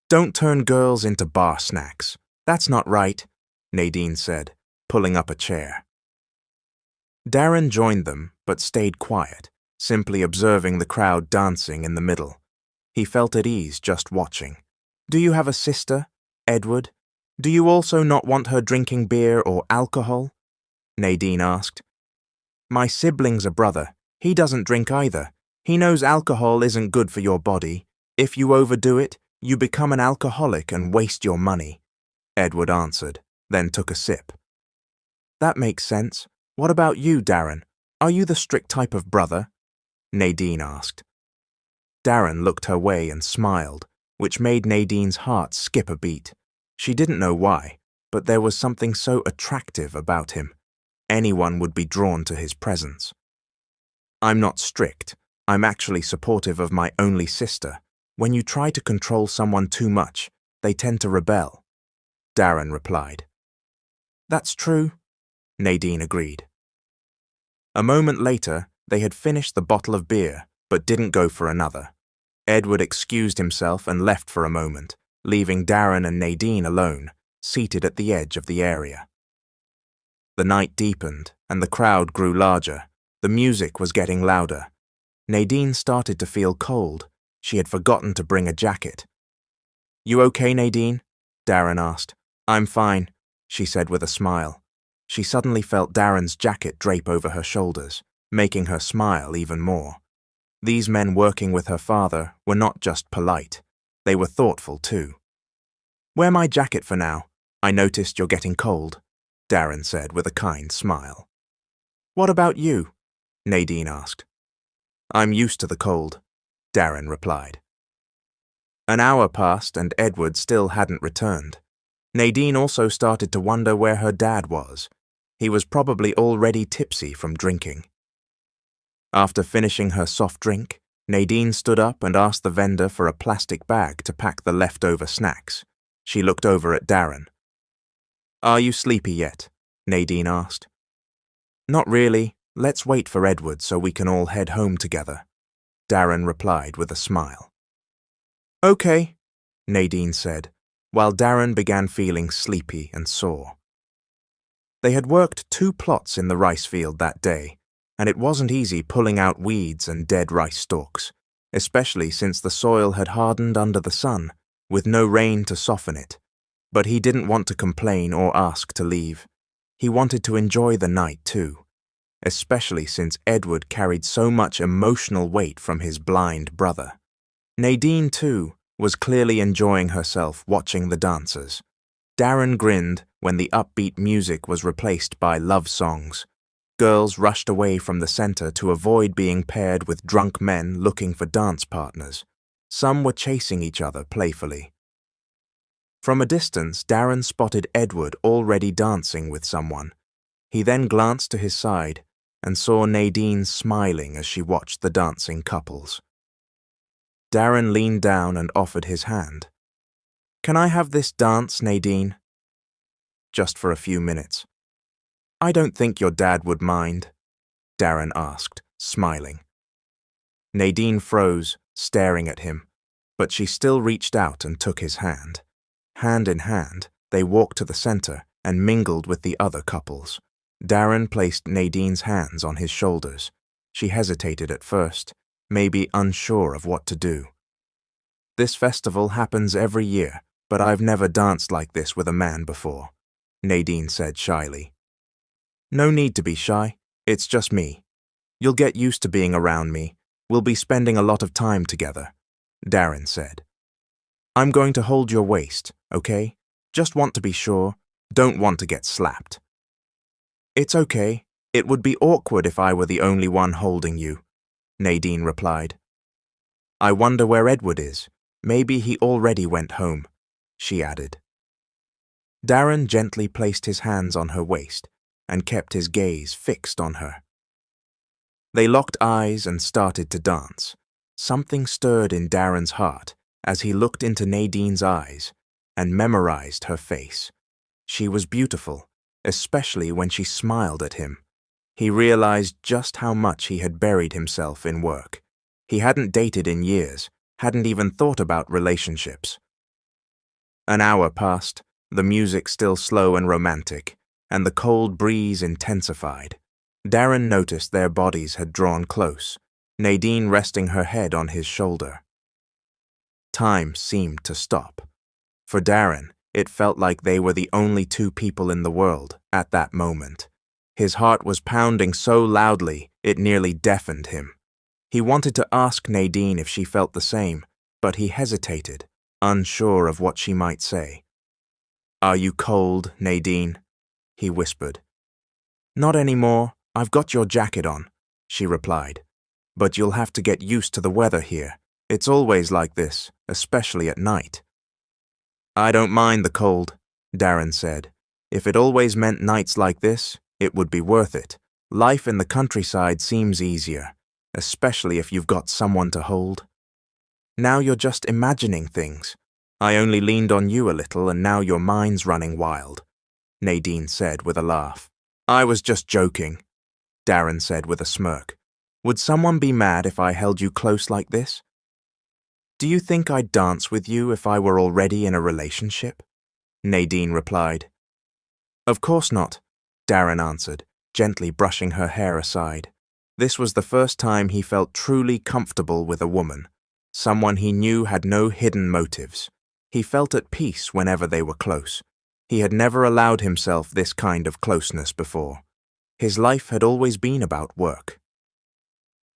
Don't turn girls into bar snacks. That's not right, Nadine said, pulling up a chair. Darren joined them, but stayed quiet, simply observing the crowd dancing in the middle. He felt at ease just watching. Do you have a sister, Edward? Do you also not want her drinking beer or alcohol? Nadine asked. My sibling's a brother. He doesn't drink either. He knows alcohol isn't good for your body. If you overdo it, you become an alcoholic and waste your money, Edward answered, then took a sip. That makes sense. What about you, Darren? Are you the strict type of brother? Nadine asked. Darren looked her way and smiled, which made Nadine's heart skip a beat. She didn't know why, but there was something so attractive about him. Anyone would be drawn to his presence. I'm not strict. I'm actually supportive of my only sister. When you try to control someone too much, they tend to rebel, Darren replied. That's true, Nadine agreed. A moment later, they had finished the bottle of beer, but didn't go for another. Edward excused himself and left for a moment, leaving Darren and Nadine alone, seated at the edge of the area. The night deepened, and the crowd grew larger. The music was getting louder. Nadine started to feel cold. She had forgotten to bring a jacket. You okay, Nadine? Darren asked. I'm fine, she said with a smile. She suddenly felt Darren's jacket drape over her shoulders, making her smile even more. These men working with her father were not just polite, they were thoughtful too. "Wear my jacket for now. I noticed you're getting cold," Darren said with a kind smile. "What about you?" Nadine asked. "I'm used to the cold," Darren replied. An hour passed and Edward still hadn't returned. Nadine also started to wonder where her dad was. He was probably already tipsy from drinking. After finishing her soft drink, Nadine stood up and asked the vendor for a plastic bag to pack the leftover snacks. She looked over at Darren. "Are you sleepy yet?" Nadine asked. "Not really. Let's wait for Edward so we can all head home together," Darren replied with a smile. "Okay," Nadine said, while Darren began feeling sleepy and sore. They had worked 2 plots in the rice field that day, and it wasn't easy pulling out weeds and dead rice stalks, especially since the soil had hardened under the sun, with no rain to soften it. But he didn't want to complain or ask to leave. He wanted to enjoy the night too, especially since Edward carried so much emotional weight from his blind brother. Nadine, too, was clearly enjoying herself watching the dancers. Darren grinned when the upbeat music was replaced by love songs. Girls rushed away from the center to avoid being paired with drunk men looking for dance partners. Some were chasing each other playfully. From a distance, Darren spotted Edward already dancing with someone. He then glanced to his side and saw Nadine smiling as she watched the dancing couples. Darren leaned down and offered his hand. "Can I have this dance, Nadine?" "Just for a few minutes." "I don't think your dad would mind," Darren asked, smiling. Nadine froze, staring at him, but she still reached out and took his hand. Hand in hand, they walked to the center and mingled with the other couples. Darren placed Nadine's hands on his shoulders. She hesitated at first, maybe unsure of what to do. "This festival happens every year, but I've never danced like this with a man before," Nadine said shyly. "No need to be shy, it's just me. You'll get used to being around me. We'll be spending a lot of time together," Darren said. "I'm going to hold your waist, okay? Just want to be sure, don't want to get slapped." "It's okay. It would be awkward if I were the only one holding you," Nadine replied. "I wonder where Edward is. Maybe he already went home," she added. Darren gently placed his hands on her waist and kept his gaze fixed on her. They locked eyes and started to dance. Something stirred in Darren's heart as he looked into Nadine's eyes and memorized her face. She was beautiful, especially when she smiled at him. He realized just how much he had buried himself in work. He hadn't dated in years, hadn't even thought about relationships. An hour passed, the music still slow and romantic, and the cold breeze intensified. Darren noticed their bodies had drawn close, Nadine resting her head on his shoulder. Time seemed to stop. For Darren, it felt like they were the only 2 people in the world at that moment. His heart was pounding so loudly it nearly deafened him. He wanted to ask Nadine if she felt the same, but he hesitated, unsure of what she might say. "Are you cold, Nadine?" he whispered. "Not anymore. I've got your jacket on," she replied. "But you'll have to get used to the weather here. It's always like this, especially at night." "I don't mind the cold," Darren said. "If it always meant nights like this, it would be worth it. Life in the countryside seems easier, especially if you've got someone to hold." "Now you're just imagining things. I only leaned on you a little and now your mind's running wild," Nadine said with a laugh. "I was just joking," Darren said with a smirk. "Would someone be mad if I held you close like this?" "Do you think I'd dance with you if I were already in a relationship?" Nadine replied. "Of course not," Darren answered, gently brushing her hair aside. This was the first time he felt truly comfortable with a woman, someone he knew had no hidden motives. He felt at peace whenever they were close. He had never allowed himself this kind of closeness before. His life had always been about work.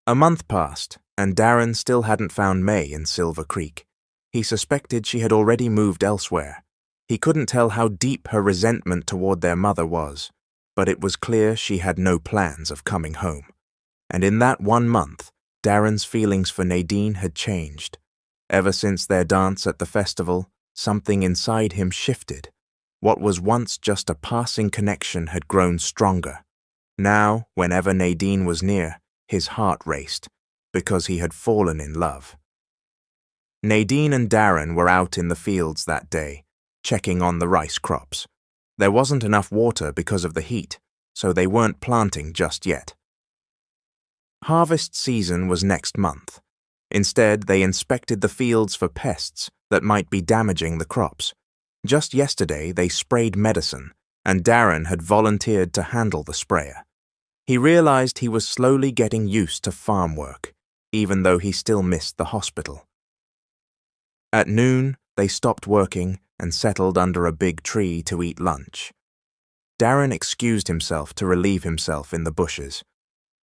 A month passed, and Darren still hadn't found May in Silver Creek. He suspected she had already moved elsewhere. He couldn't tell how deep her resentment toward their mother was, but it was clear she had no plans of coming home. And in that 1 month, Darren's feelings for Nadine had changed. Ever since their dance at the festival, something inside him shifted. What was once just a passing connection had grown stronger. Now, whenever Nadine was near, his heart raced, because he had fallen in love. Nadine and Darren were out in the fields that day, checking on the rice crops. There wasn't enough water because of the heat, so they weren't planting just yet. Harvest season was next month. Instead, they inspected the fields for pests that might be damaging the crops. Just yesterday, they sprayed medicine, and Darren had volunteered to handle the sprayer. He realized he was slowly getting used to farm work, even though he still missed the hospital. At noon, they stopped working and settled under a big tree to eat lunch. Darren excused himself to relieve himself in the bushes.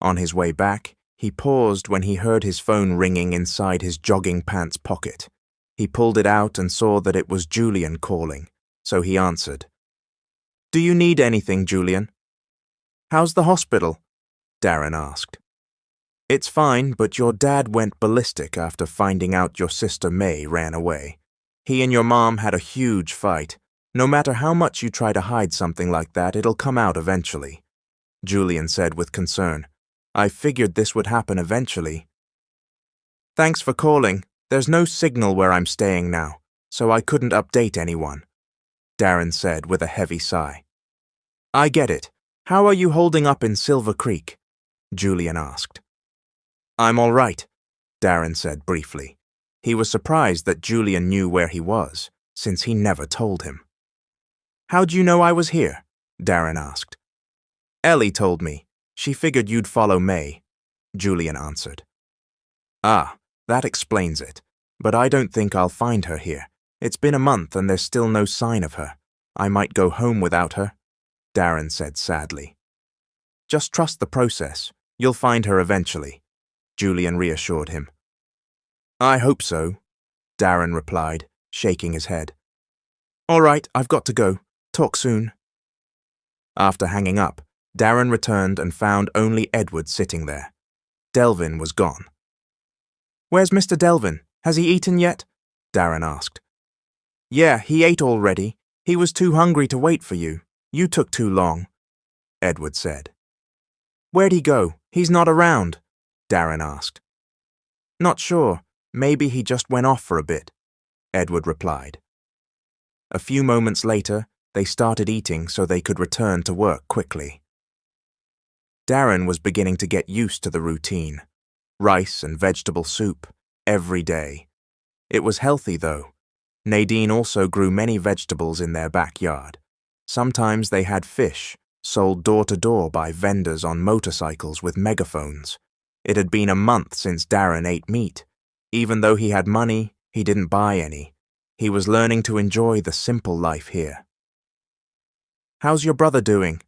On his way back, he paused when he heard his phone ringing inside his jogging pants pocket. He pulled it out and saw that it was Julian calling, so he answered. "Do you need anything, Julian?" "How's the hospital?" Darren asked. "It's fine, but your dad went ballistic after finding out your sister May ran away. He and your mom had a huge fight. No matter how much you try to hide something like that, it'll come out eventually," Julian said with concern. "I figured this would happen eventually." "Thanks for calling. There's no signal where I'm staying now, so I couldn't update anyone," Darren said with a heavy sigh. "I get it. How are you holding up in Silver Creek?" Julian asked. "I'm all right," Darren said briefly. He was surprised that Julian knew where he was, since he never told him. "How'd you know I was here?" Darren asked. "Ellie told me. She figured you'd follow May," Julian answered. "Ah, that explains it. But I don't think I'll find her here. It's been a month and there's still no sign of her. I might go home without her," Darren said sadly. "Just trust the process. You'll find her eventually," Julian reassured him. "I hope so," Darren replied, shaking his head. "All right, I've got to go. Talk soon." After hanging up, Darren returned and found only Edward sitting there. Delvin was gone. "Where's Mr. Delvin? Has he eaten yet?" Darren asked. "Yeah, he ate already. He was too hungry to wait for you. You took too long," Edward said. "Where'd he go? He's not around," Darren asked. "Not sure. Maybe he just went off for a bit," Edward replied. A few moments later, they started eating so they could return to work quickly. Darren was beginning to get used to the routine. Rice and vegetable soup, every day. It was healthy, though. Nadine also grew many vegetables in their backyard. Sometimes they had fish, sold door to door by vendors on motorcycles with megaphones. It had been a month since Darren ate meat. Even though he had money, he didn't buy any. He was learning to enjoy the simple life here. "How's your brother doing?"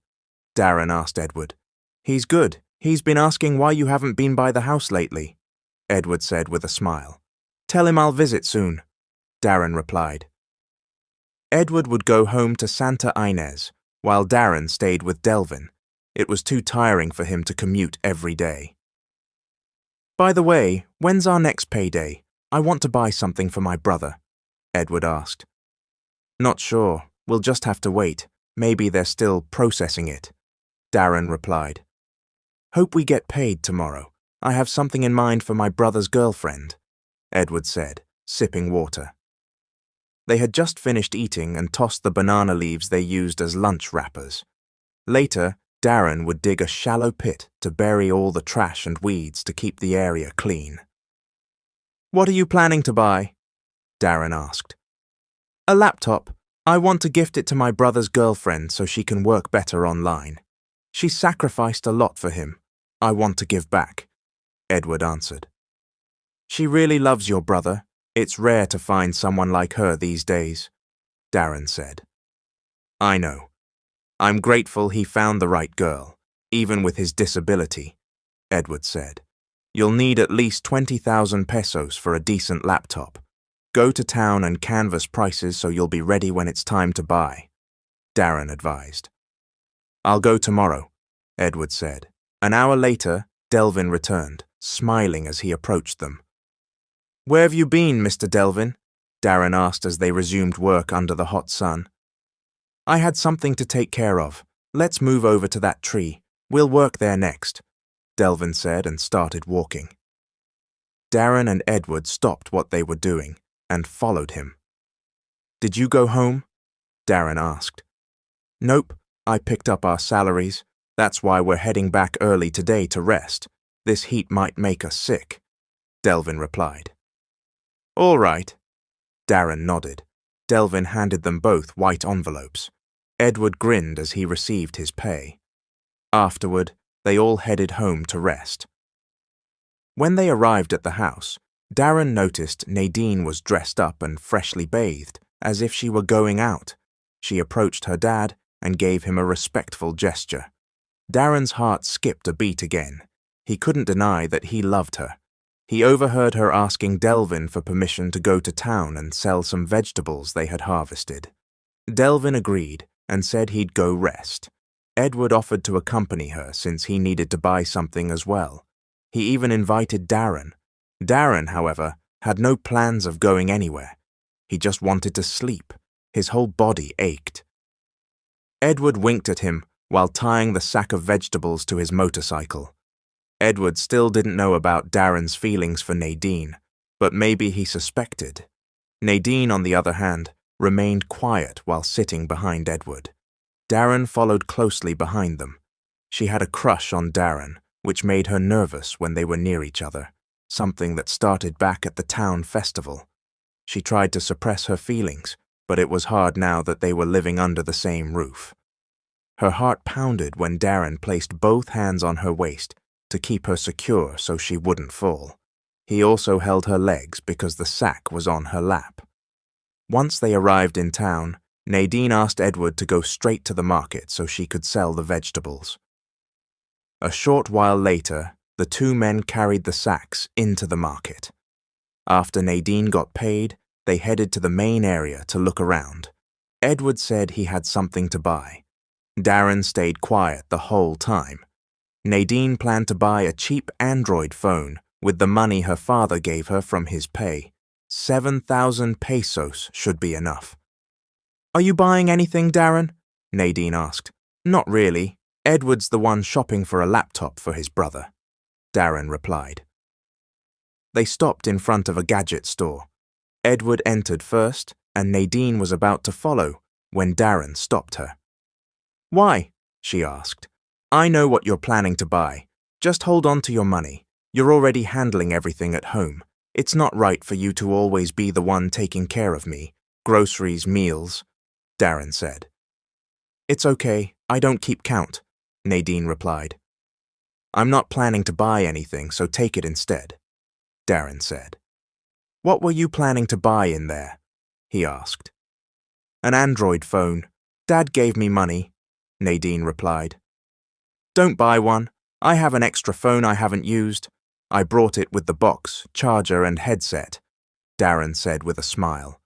Darren asked Edward. "He's good. He's been asking why you haven't been by the house lately," Edward said with a smile. "Tell him I'll visit soon," Darren replied. Edward would go home to Santa Ynez, while Darren stayed with Delvin. It was too tiring for him to commute every day. "By the way, when's our next payday? I want to buy something for my brother," Edward asked. "Not sure. We'll just have to wait. Maybe they're still processing it," Darren replied. "Hope we get paid tomorrow. I have something in mind for my brother's girlfriend," Edward said, sipping water. They had just finished eating and tossed the banana leaves they used as lunch wrappers. Later, Darren would dig a shallow pit to bury all the trash and weeds to keep the area clean. "What are you planning to buy?" Darren asked. "A laptop. I want to gift it to my brother's girlfriend so she can work better online. She sacrificed a lot for him. I want to give back," Edward answered. "She really loves your brother. It's rare to find someone like her these days," Darren said. I know. I'm grateful he found the right girl, even with his disability, Edward said. You'll need at least 20,000 pesos for a decent laptop. Go to town and canvass prices so you'll be ready when it's time to buy, Darren advised. I'll go tomorrow, Edward said. An hour later, Delvin returned, smiling as he approached them. Where have you been, Mr. Delvin? Darren asked as they resumed work under the hot sun. I had something to take care of. Let's move over to that tree. We'll work there next, Delvin said and started walking. Darren and Edward stopped what they were doing and followed him. Did you go home? Darren asked. Nope, I picked up our salaries. That's why we're heading back early today to rest. This heat might make us sick, Delvin replied. All right. Darren nodded. Delvin handed them both white envelopes. Edward grinned as he received his pay. Afterward, they all headed home to rest. When they arrived at the house, Darren noticed Nadine was dressed up and freshly bathed, as if she were going out. She approached her dad and gave him a respectful gesture. Darren's heart skipped a beat again. He couldn't deny that he loved her. He overheard her asking Delvin for permission to go to town and sell some vegetables they had harvested. Delvin agreed and said he'd go rest. Edward offered to accompany her since he needed to buy something as well. He even invited Darren. Darren, however, had no plans of going anywhere. He just wanted to sleep. His whole body ached. Edward winked at him while tying the sack of vegetables to his motorcycle. Edward still didn't know about Darren's feelings for Nadine, but maybe he suspected. Nadine, on the other hand, remained quiet while sitting behind Edward. Darren followed closely behind them. She had a crush on Darren, which made her nervous when they were near each other, something that started back at the town festival. She tried to suppress her feelings, but it was hard now that they were living under the same roof. Her heart pounded when Darren placed both hands on her waist to keep her secure so she wouldn't fall. He also held her legs because the sack was on her lap. Once they arrived in town, Nadine asked Edward to go straight to the market so she could sell the vegetables. A short while later, the two men carried the sacks into the market. After Nadine got paid, they headed to the main area to look around. Edward said he had something to buy. Darren stayed quiet the whole time. Nadine planned to buy a cheap Android phone with the money her father gave her from his pay. 7,000 pesos should be enough. Are you buying anything, Darren? Nadine asked. Not really. Edward's the one shopping for a laptop for his brother, Darren replied. They stopped in front of a gadget store. Edward entered first, and Nadine was about to follow when Darren stopped her. Why? She asked. I know what you're planning to buy. Just hold on to your money. You're already handling everything at home. It's not right for you to always be the one taking care of me. Groceries, meals, Darren said. It's okay. I don't keep count, Nadine replied. I'm not planning to buy anything, so take it instead, Darren said. What were you planning to buy in there? He asked. An Android phone. Dad gave me money, Nadine replied. Don't buy one. I have an extra phone I haven't used. I brought it with the box, charger and headset, Darren said with a smile.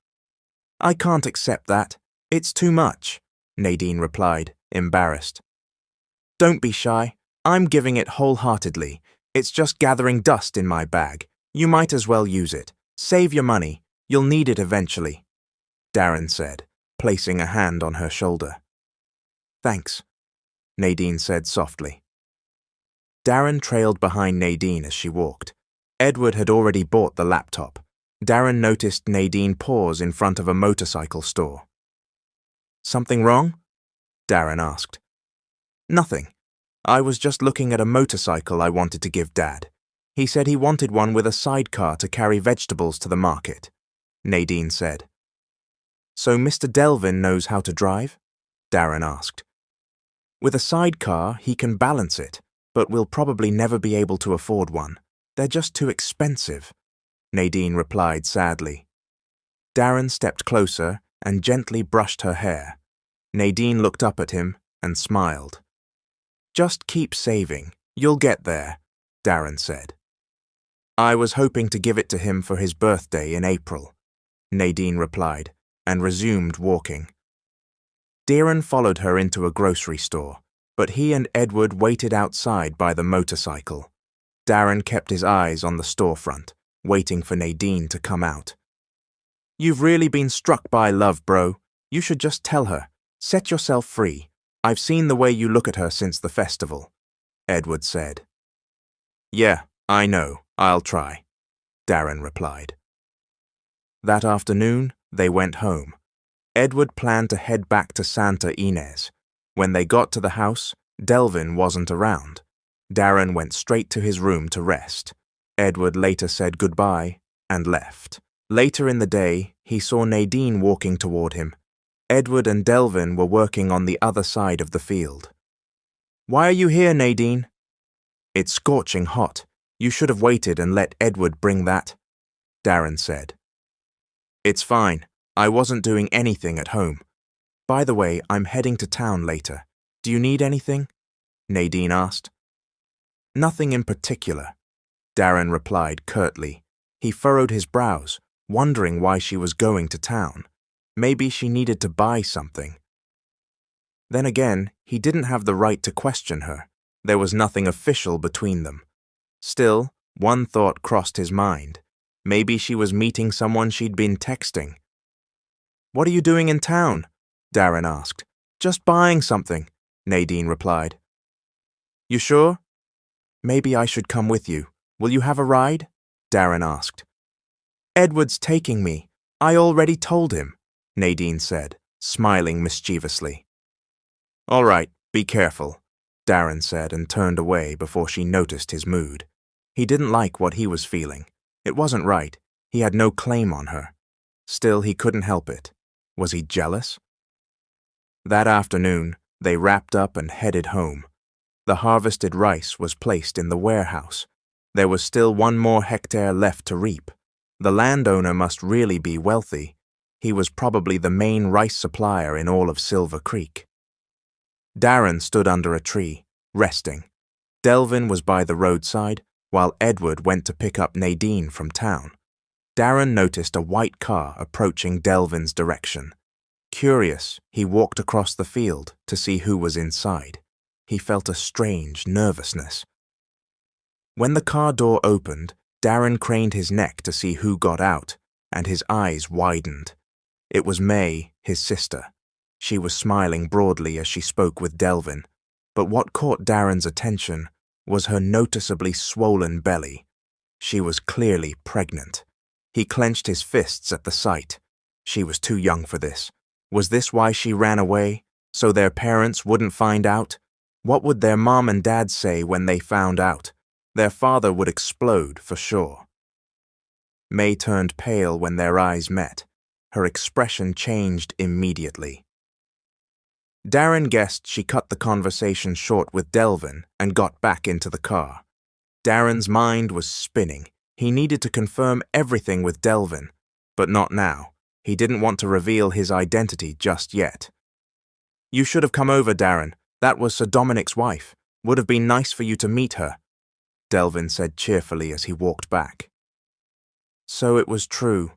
I can't accept that. It's too much, Nadine replied, embarrassed. Don't be shy. I'm giving it wholeheartedly. It's just gathering dust in my bag. You might as well use it. Save your money. You'll need it eventually, Darren said, placing a hand on her shoulder. Thanks, Nadine said softly. Darren trailed behind Nadine as she walked. Edward had already bought the laptop. Darren noticed Nadine pause in front of a motorcycle store. Something wrong? Darren asked. Nothing. I was just looking at a motorcycle I wanted to give Dad. He said he wanted one with a sidecar to carry vegetables to the market, Nadine said. So Mr. Delvin knows how to drive? Darren asked. With a sidecar, he can balance it, but we'll probably never be able to afford one. They're just too expensive, Nadine replied sadly. Darren stepped closer and gently brushed her hair. Nadine looked up at him and smiled. "Just keep saving. You'll get there," Darren said. "I was hoping to give it to him for his birthday in April," Nadine replied, and resumed walking. Darren followed her into a grocery store, but he and Edward waited outside by the motorcycle. Darren kept his eyes on the storefront, waiting for Nadine to come out. "You've really been struck by love, bro. You should just tell her. Set yourself free. I've seen the way you look at her since the festival," Edward said. "Yeah, I know. I'll try," Darren replied. That afternoon, they went home. Edward planned to head back to Santa Ynez. When they got to the house, Delvin wasn't around. Darren went straight to his room to rest. Edward later said goodbye and left. Later in the day, he saw Nadine walking toward him. Edward and Delvin were working on the other side of the field. "Why are you here, Nadine?" "It's scorching hot. You should have waited and let Edward bring that," Darren said. "It's fine. I wasn't doing anything at home. By the way, I'm heading to town later. Do you need anything?" Nadine asked. "Nothing in particular," Darren replied curtly. He furrowed his brows, wondering why she was going to town. Maybe she needed to buy something. Then again, he didn't have the right to question her. There was nothing official between them. Still, one thought crossed his mind. Maybe she was meeting someone she'd been texting. "What are you doing in town?" Darren asked. "Just buying something," Nadine replied. "You sure?" "Maybe I should come with you. Will you have a ride?" Darren asked. "Edward's taking me. I already told him," Nadine said, smiling mischievously. "All right, be careful," Darren said and turned away before she noticed his mood. He didn't like what he was feeling. It wasn't right. He had no claim on her. Still, he couldn't help it. Was he jealous? That afternoon, they wrapped up and headed home. The harvested rice was placed in the warehouse. There was still 1 more hectare left to reap. The landowner must really be wealthy. He was probably the main rice supplier in all of Silver Creek. Darren stood under a tree, resting. Delvin was by the roadside, while Edward went to pick up Nadine from town. Darren noticed a white car approaching Delvin's direction. Curious, he walked across the field to see who was inside. He felt a strange nervousness. When the car door opened, Darren craned his neck to see who got out, and his eyes widened. It was May, his sister. She was smiling broadly as she spoke with Delvin, but what caught Darren's attention was her noticeably swollen belly. She was clearly pregnant. He clenched his fists at the sight. She was too young for this. Was this why she ran away? So their parents wouldn't find out? What would their mom and dad say when they found out? Their father would explode for sure. May turned pale when their eyes met. Her expression changed immediately. Darren guessed she cut the conversation short with Delvin and got back into the car. Darren's mind was spinning. He needed to confirm everything with Delvin, but not now. He didn't want to reveal his identity just yet. "You should have come over, Darren. That was Sir Dominic's wife. Would have been nice for you to meet her," Delvin said cheerfully as he walked back. So it was true.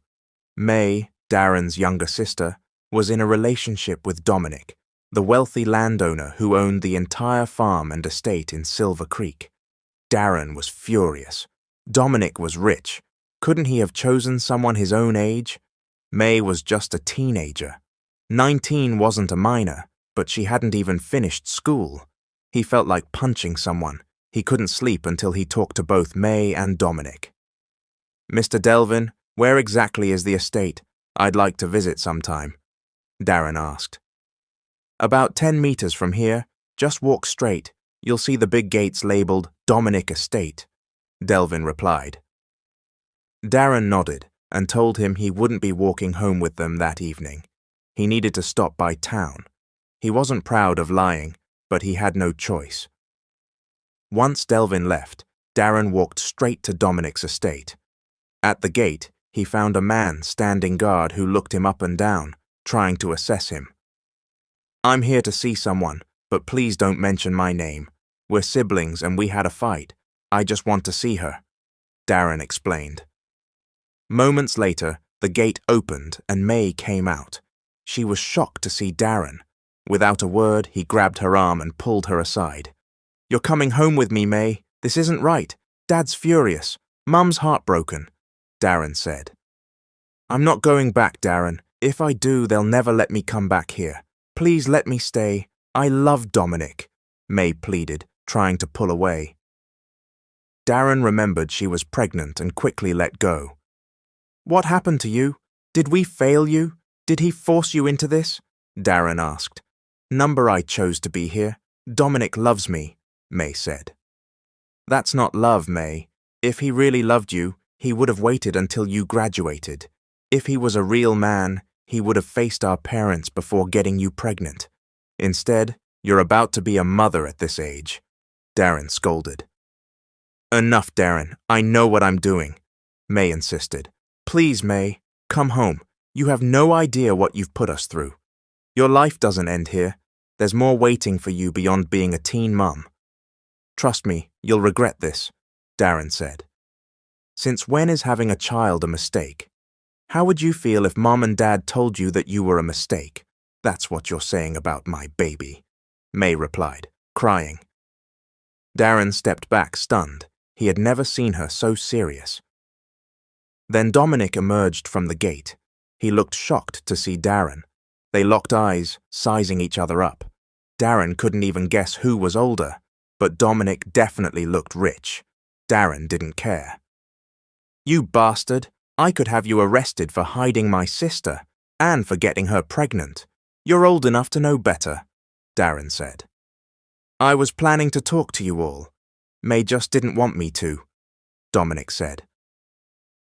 May, Darren's younger sister, was in a relationship with Dominic, the wealthy landowner who owned the entire farm and estate in Silver Creek. Darren was furious. Dominic was rich. Couldn't he have chosen someone his own age? May was just a teenager. 19 wasn't a minor, but she hadn't even finished school. He felt like punching someone. He couldn't sleep until he talked to both May and Dominic. "Mr. Delvin, where exactly is the estate? I'd like to visit sometime," Darren asked. "About 10 meters from here. Just walk straight. You'll see the big gates labeled Dominic Estate," Delvin replied. Darren nodded and told him he wouldn't be walking home with them that evening. He needed to stop by town. He wasn't proud of lying, but he had no choice. Once Delvin left, Darren walked straight to Dominic's estate. At the gate, he found a man standing guard who looked him up and down, trying to assess him. I'm here to see someone, but please don't mention my name. We're siblings and we had a fight. I just want to see her," Darren explained. Moments later, the gate opened and May came out. She was shocked to see Darren. Without a word, he grabbed her arm and pulled her aside. "You're coming home with me, May. This isn't right. Dad's furious. Mum's heartbroken," Darren said. "I'm not going back, Darren. If I do, they'll never let me come back here. Please let me stay. I love Dominic," May pleaded, trying to pull away. Darren remembered she was pregnant and quickly let go. "What happened to you? Did we fail you? Did he force you into this?" Darren asked. "Number I chose to be here. Dominic loves me," May said. "That's not love, May. If he really loved you, he would have waited until you graduated. If he was a real man, he would have faced our parents before getting you pregnant. Instead, you're about to be a mother at this age," Darren scolded. "Enough, Darren. I know what I'm doing," May insisted. "Please, May, come home. You have no idea what you've put us through. Your life doesn't end here. There's more waiting for you beyond being a teen mum. Trust me, you'll regret this," Darren said. "Since when is having a child a mistake? How would you feel if Mom and Dad told you that you were a mistake? That's what you're saying about my baby," May replied, crying. Darren stepped back, stunned. He had never seen her so serious. Then Dominic emerged from the gate. He looked shocked to see Darren. They locked eyes, sizing each other up. Darren couldn't even guess who was older, but Dominic definitely looked rich. Darren didn't care. "You bastard! I could have you arrested for hiding my sister and for getting her pregnant. You're old enough to know better," Darren said. "I was planning to talk to you all. May just didn't want me to," Dominic said.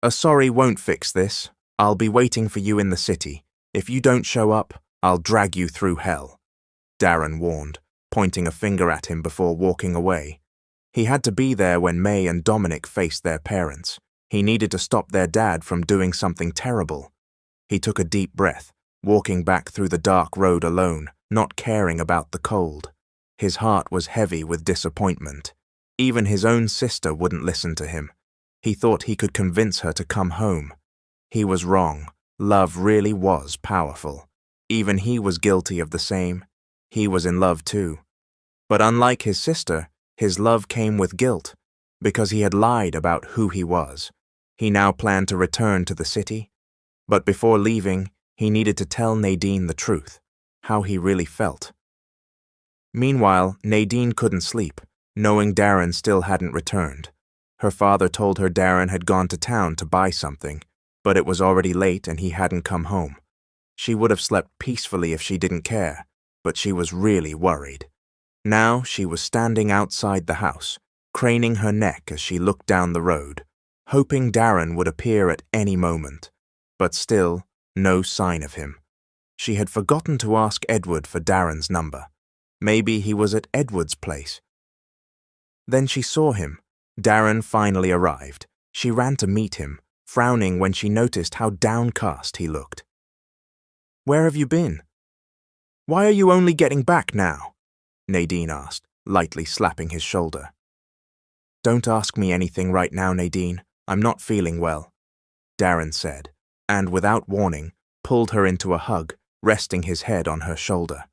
"A sorry won't fix this. I'll be waiting for you in the city. If you don't show up, I'll drag you through hell," Darren warned, pointing a finger at him before walking away. He had to be there when May and Dominic faced their parents. He needed to stop their dad from doing something terrible. He took a deep breath, walking back through the dark road alone, not caring about the cold. His heart was heavy with disappointment. Even his own sister wouldn't listen to him. He thought he could convince her to come home. He was wrong. Love really was powerful. Even he was guilty of the same. He was in love too. But unlike his sister, his love came with guilt, because he had lied about who he was. He now planned to return to the city. But before leaving, he needed to tell Nadine the truth, how he really felt. Meanwhile, Nadine couldn't sleep, knowing Darren still hadn't returned. Her father told her Darren had gone to town to buy something, but it was already late and he hadn't come home. She would have slept peacefully if she didn't care, but she was really worried. Now she was standing outside the house, craning her neck as she looked down the road, hoping Darren would appear at any moment. But still, no sign of him. She had forgotten to ask Edward for Darren's number. Maybe he was at Edward's place. Then she saw him. Darren finally arrived. She ran to meet him, frowning when she noticed how downcast he looked. "Where have you been?" "Why are you only getting back now?" Nadine asked, lightly slapping his shoulder. "Don't ask me anything right now, Nadine. I'm not feeling well," Darren said, and without warning, pulled her into a hug, resting his head on her shoulder.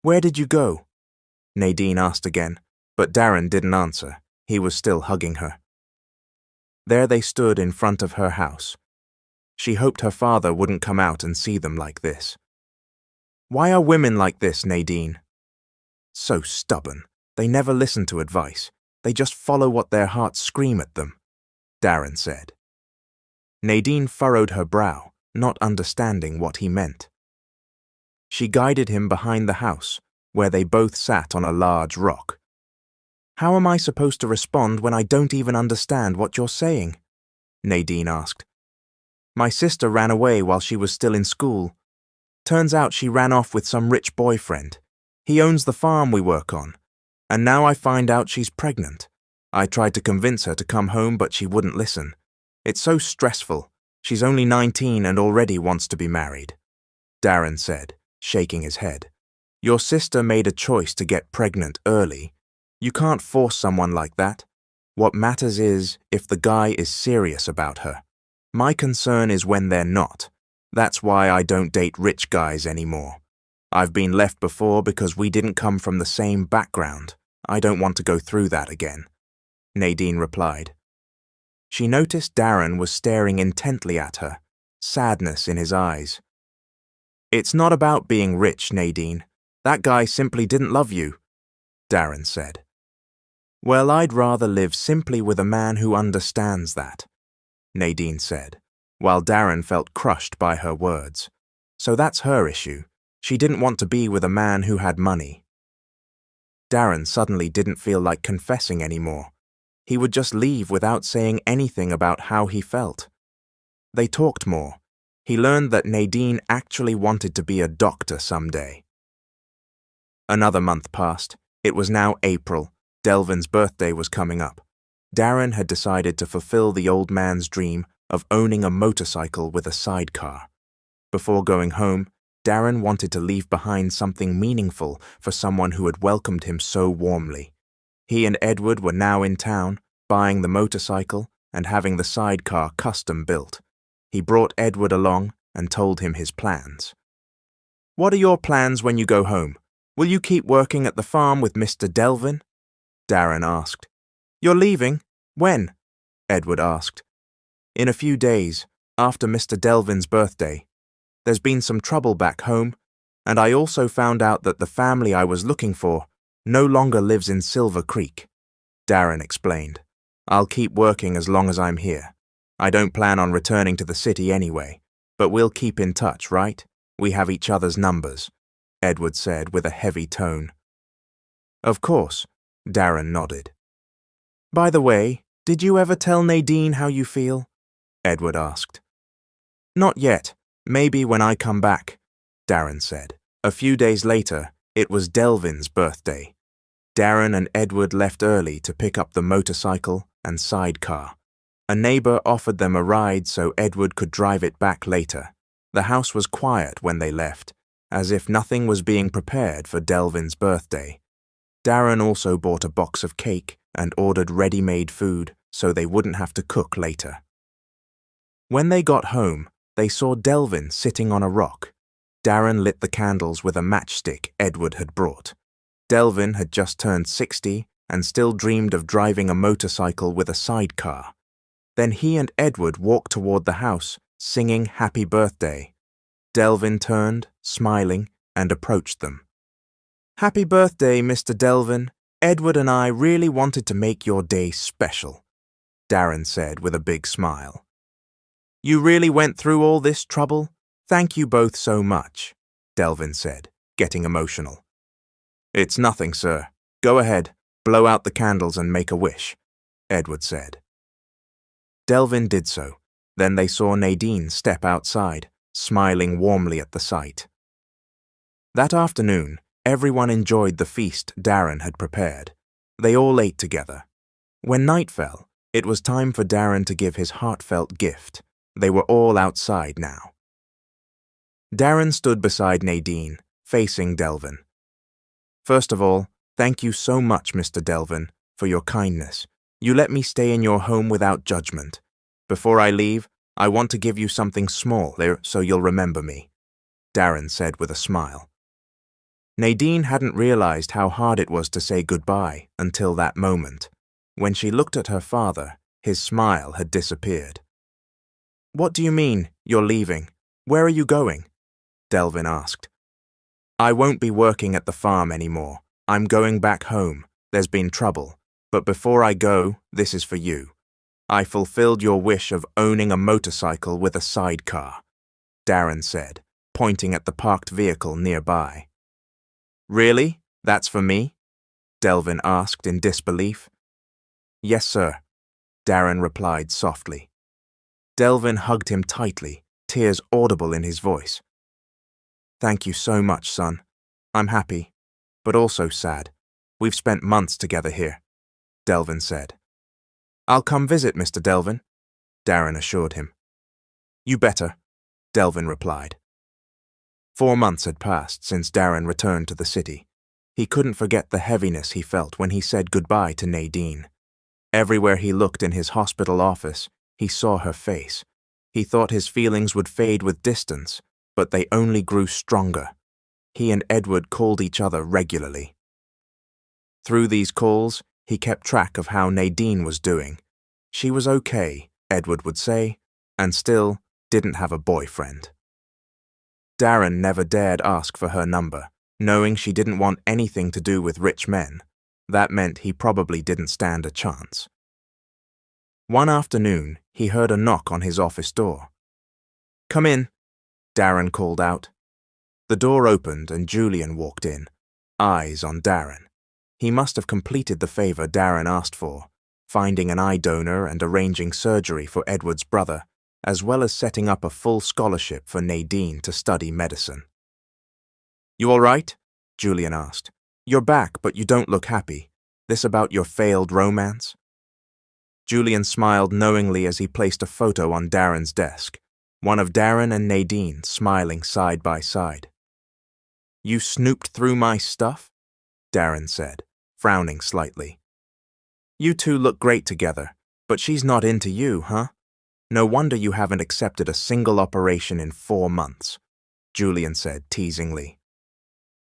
"Where did you go?" Nadine asked again, but Darren didn't answer. He was still hugging her. There they stood in front of her house. She hoped her father wouldn't come out and see them like this. "Why are women like this, Nadine?" "So stubborn. They never listen to advice. They just follow what their hearts scream at them," Darren said. Nadine furrowed her brow, not understanding what he meant. She guided him behind the house, where they both sat on a large rock. "How am I supposed to respond when I don't even understand what you're saying?" Nadine asked. "My sister ran away while she was still in school. Turns out she ran off with some rich boyfriend. He owns the farm we work on. And now I find out she's pregnant. I tried to convince her to come home, but she wouldn't listen. It's so stressful. She's only 19 and already wants to be married," Darren said, shaking his head. Your sister made a choice to get pregnant early. You can't force someone like that. What matters is if the guy is serious about her. My concern is when they're not. That's why I don't date rich guys anymore. I've been left before because we didn't come from the same background. I don't want to go through that again," Nadine replied. She noticed Darren was staring intently at her, sadness in his eyes. "It's not about being rich, Nadine. That guy simply didn't love you," Darren said. "Well, I'd rather live simply with a man who understands that," Nadine said, while Darren felt crushed by her words. So that's her issue. She didn't want to be with a man who had money. Darren suddenly didn't feel like confessing anymore. He would just leave without saying anything about how he felt. They talked more. He learned that Nadine actually wanted to be a doctor someday. Another month passed. It was now April. Delvin's birthday was coming up. Darren had decided to fulfill the old man's dream of owning a motorcycle with a sidecar. Before going home, Darren wanted to leave behind something meaningful for someone who had welcomed him so warmly. He and Edward were now in town, buying the motorcycle and having the sidecar custom built. He brought Edward along and told him his plans. "What are your plans when you go home? Will you keep working at the farm with Mr. Delvin?" Darren asked. "You're leaving? When?" Edward asked. "In a few days, after Mr. Delvin's birthday. There's been some trouble back home, and I also found out that the family I was looking for no longer lives in Silver Creek," Darren explained. "I'll keep working as long as I'm here. I don't plan on returning to the city anyway, but we'll keep in touch, right? We have each other's numbers," Edward said with a heavy tone. "Of course," Darren nodded. "By the way, did you ever tell Nadine how you feel?" Edward asked. "Not yet. Maybe when I come back," Darren said. A few days later, it was Delvin's birthday. Darren and Edward left early to pick up the motorcycle and sidecar. A neighbor offered them a ride so Edward could drive it back later. The house was quiet when they left, as if nothing was being prepared for Delvin's birthday. Darren also bought a box of cake and ordered ready-made food so they wouldn't have to cook later. When they got home, they saw Delvin sitting on a rock. Darren lit the candles with a matchstick Edward had brought. Delvin had just turned 60 and still dreamed of driving a motorcycle with a sidecar. Then he and Edward walked toward the house, singing Happy Birthday. Delvin turned, smiling, and approached them. "Happy birthday, Mr. Delvin. Edward and I really wanted to make your day special," Darren said with a big smile. "You really went through all this trouble? Thank you both so much," Delvin said, getting emotional. "It's nothing, sir. Go ahead, blow out the candles and make a wish," Edward said. Delvin did so. Then they saw Nadine step outside, smiling warmly at the sight. That afternoon, everyone enjoyed the feast Darren had prepared. They all ate together. When night fell, it was time for Darren to give his heartfelt gift. They were all outside now. Darren stood beside Nadine, facing Delvin. "First of all, thank you so much, Mr. Delvin, for your kindness. You let me stay in your home without judgment. Before I leave, I want to give you something small there so you'll remember me," Darren said with a smile. Nadine hadn't realized how hard it was to say goodbye until that moment. When she looked at her father, his smile had disappeared. "What do you mean, you're leaving? Where are you going?" Delvin asked. "I won't be working at the farm anymore. I'm going back home. There's been trouble. But before I go, this is for you. I fulfilled your wish of owning a motorcycle with a sidecar," Darren said, pointing at the parked vehicle nearby. "Really? That's for me?" Delvin asked in disbelief. "Yes, sir," Darren replied softly. Delvin hugged him tightly, tears audible in his voice. "Thank you so much, son. I'm happy, but also sad. We've spent months together here," Delvin said. "I'll come visit, Mr. Delvin," Darren assured him. "You better," Delvin replied. 4 months had passed since Darren returned to the city. He couldn't forget the heaviness he felt when he said goodbye to Nadine. Everywhere he looked in his hospital office, he saw her face. He thought his feelings would fade with distance, but they only grew stronger. He and Edward called each other regularly. Through these calls, he kept track of how Nadine was doing. She was okay, Edward would say, and still didn't have a boyfriend. Darren never dared ask for her number, knowing she didn't want anything to do with rich men. That meant he probably didn't stand a chance. One afternoon, he heard a knock on his office door. "Come in," Darren called out. The door opened and Julian walked in, eyes on Darren. He must have completed the favor Darren asked for, finding an eye donor and arranging surgery for Edward's brother, as well as setting up a full scholarship for Nadine to study medicine. "You all right?" Julian asked. "You're back, but you don't look happy. This about your failed romance?" Julian smiled knowingly as he placed a photo on Darren's desk, one of Darren and Nadine smiling side by side. "You snooped through my stuff?" Darren said, frowning slightly. "You two look great together, but she's not into you, huh? No wonder you haven't accepted a single operation in 4 months," Julian said teasingly.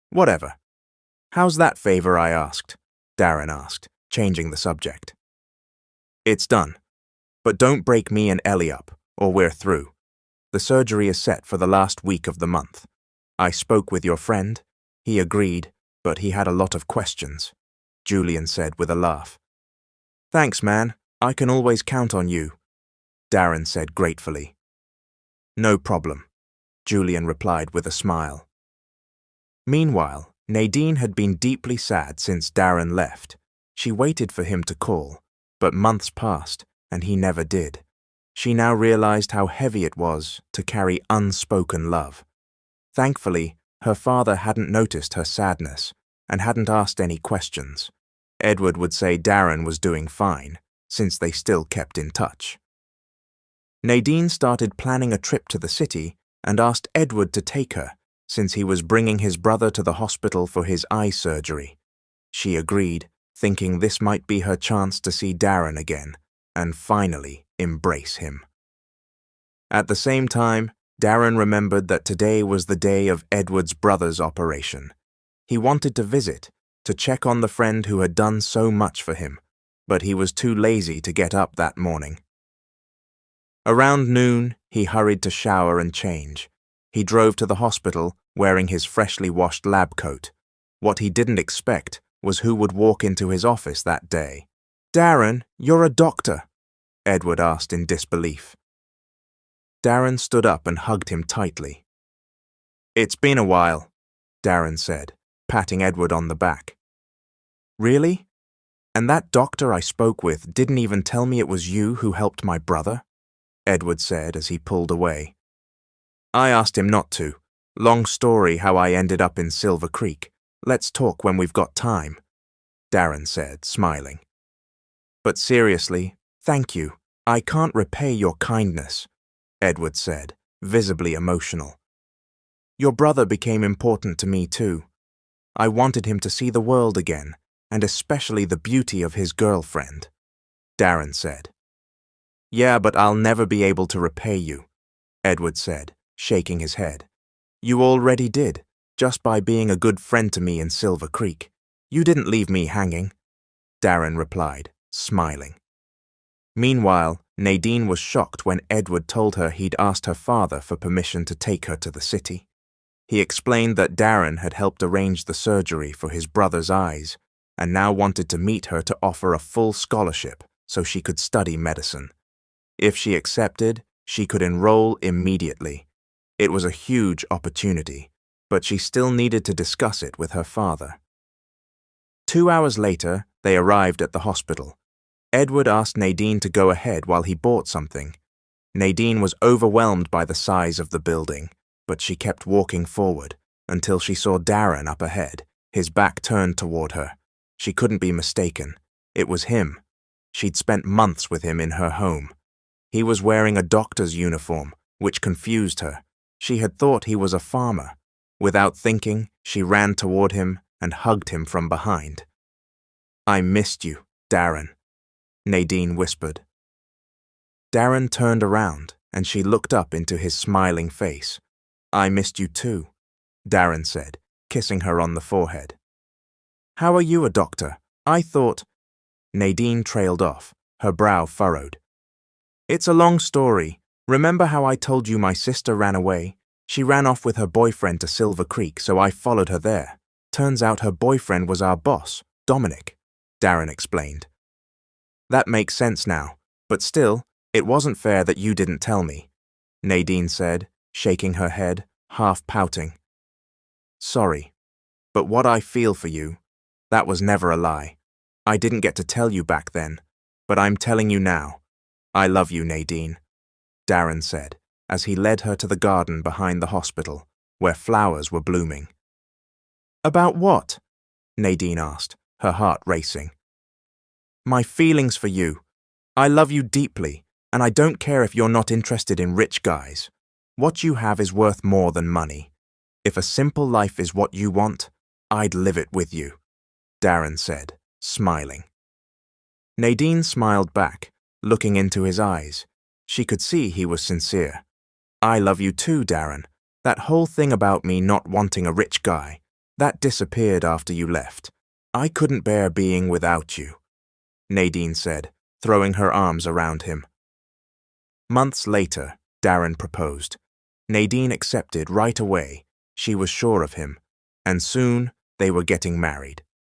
"Whatever. How's that favor I asked?" Darren asked, changing the subject. "It's done. But don't break me and Ellie up, or we're through. The surgery is set for the last week of the month. I spoke with your friend. He agreed, but he had a lot of questions," Julian said with a laugh. "Thanks, man. I can always count on you," Darren said gratefully. "No problem," Julian replied with a smile. Meanwhile, Nadine had been deeply sad since Darren left. She waited for him to call, but months passed, and he never did. She now realized how heavy it was to carry unspoken love. Thankfully, her father hadn't noticed her sadness and hadn't asked any questions. Edward would say Darren was doing fine, since they still kept in touch. Nadine started planning a trip to the city and asked Edward to take her, since he was bringing his brother to the hospital for his eye surgery. She agreed, thinking this might be her chance to see Darren again and finally embrace him. At the same time, Darren remembered that today was the day of Edward's brother's operation. He wanted to visit, to check on the friend who had done so much for him, but he was too lazy to get up that morning. Around noon, he hurried to shower and change. He drove to the hospital wearing his freshly washed lab coat. What he didn't expect was who would walk into his office that day. "Darren, you're a doctor," Edward asked in disbelief. Darren stood up and hugged him tightly. "It's been a while," Darren said, patting Edward on the back. "Really? And that doctor I spoke with didn't even tell me it was you who helped my brother?" Edward said as he pulled away. "I asked him not to. Long story how I ended up in Silver Creek. Let's talk when we've got time," Darren said, smiling. "But seriously, thank you. I can't repay your kindness," Edward said, visibly emotional. "Your brother became important to me too. I wanted him to see the world again, and especially the beauty of his girlfriend," Darren said. "Yeah, but I'll never be able to repay you," Edward said, shaking his head. "You already did, just by being a good friend to me in Silver Creek. You didn't leave me hanging," Darren replied, smiling. Meanwhile, Nadine was shocked when Edward told her he'd asked her father for permission to take her to the city. He explained that Darren had helped arrange the surgery for his brother's eyes and now wanted to meet her to offer a full scholarship so she could study medicine. If she accepted, she could enroll immediately. It was a huge opportunity, but she still needed to discuss it with her father. 2 hours later, they arrived at the hospital. Edward asked Nadine to go ahead while he bought something. Nadine was overwhelmed by the size of the building, but she kept walking forward until she saw Darren up ahead, his back turned toward her. She couldn't be mistaken. It was him. She'd spent months with him in her home. He was wearing a doctor's uniform, which confused her. She had thought he was a farmer. Without thinking, she ran toward him and hugged him from behind. "I missed you, Darren," Nadine whispered. Darren turned around and she looked up into his smiling face. "I missed you too," Darren said, kissing her on the forehead. "How are you a doctor? I thought—" Nadine trailed off, her brow furrowed. "It's a long story. Remember how I told you my sister ran away? She ran off with her boyfriend to Silver Creek, so I followed her there. Turns out her boyfriend was our boss, Dominic," Darren explained. "That makes sense now, but still, it wasn't fair that you didn't tell me," Nadine said, shaking her head, half pouting. "Sorry, but what I feel for you, that was never a lie. I didn't get to tell you back then, but I'm telling you now. I love you, Nadine," Darren said, as he led her to the garden behind the hospital, where flowers were blooming. "About what?" Nadine asked, her heart racing. "My feelings for you. I love you deeply, and I don't care if you're not interested in rich guys. What you have is worth more than money. If a simple life is what you want, I'd live it with you," Darren said, smiling. Nadine smiled back, looking into his eyes. She could see he was sincere. "I love you too, Darren. That whole thing about me not wanting a rich guy, that disappeared after you left. I couldn't bear being without you," Nadine said, throwing her arms around him. Months later, Darren proposed. Nadine accepted right away. She was sure of him, and soon they were getting married.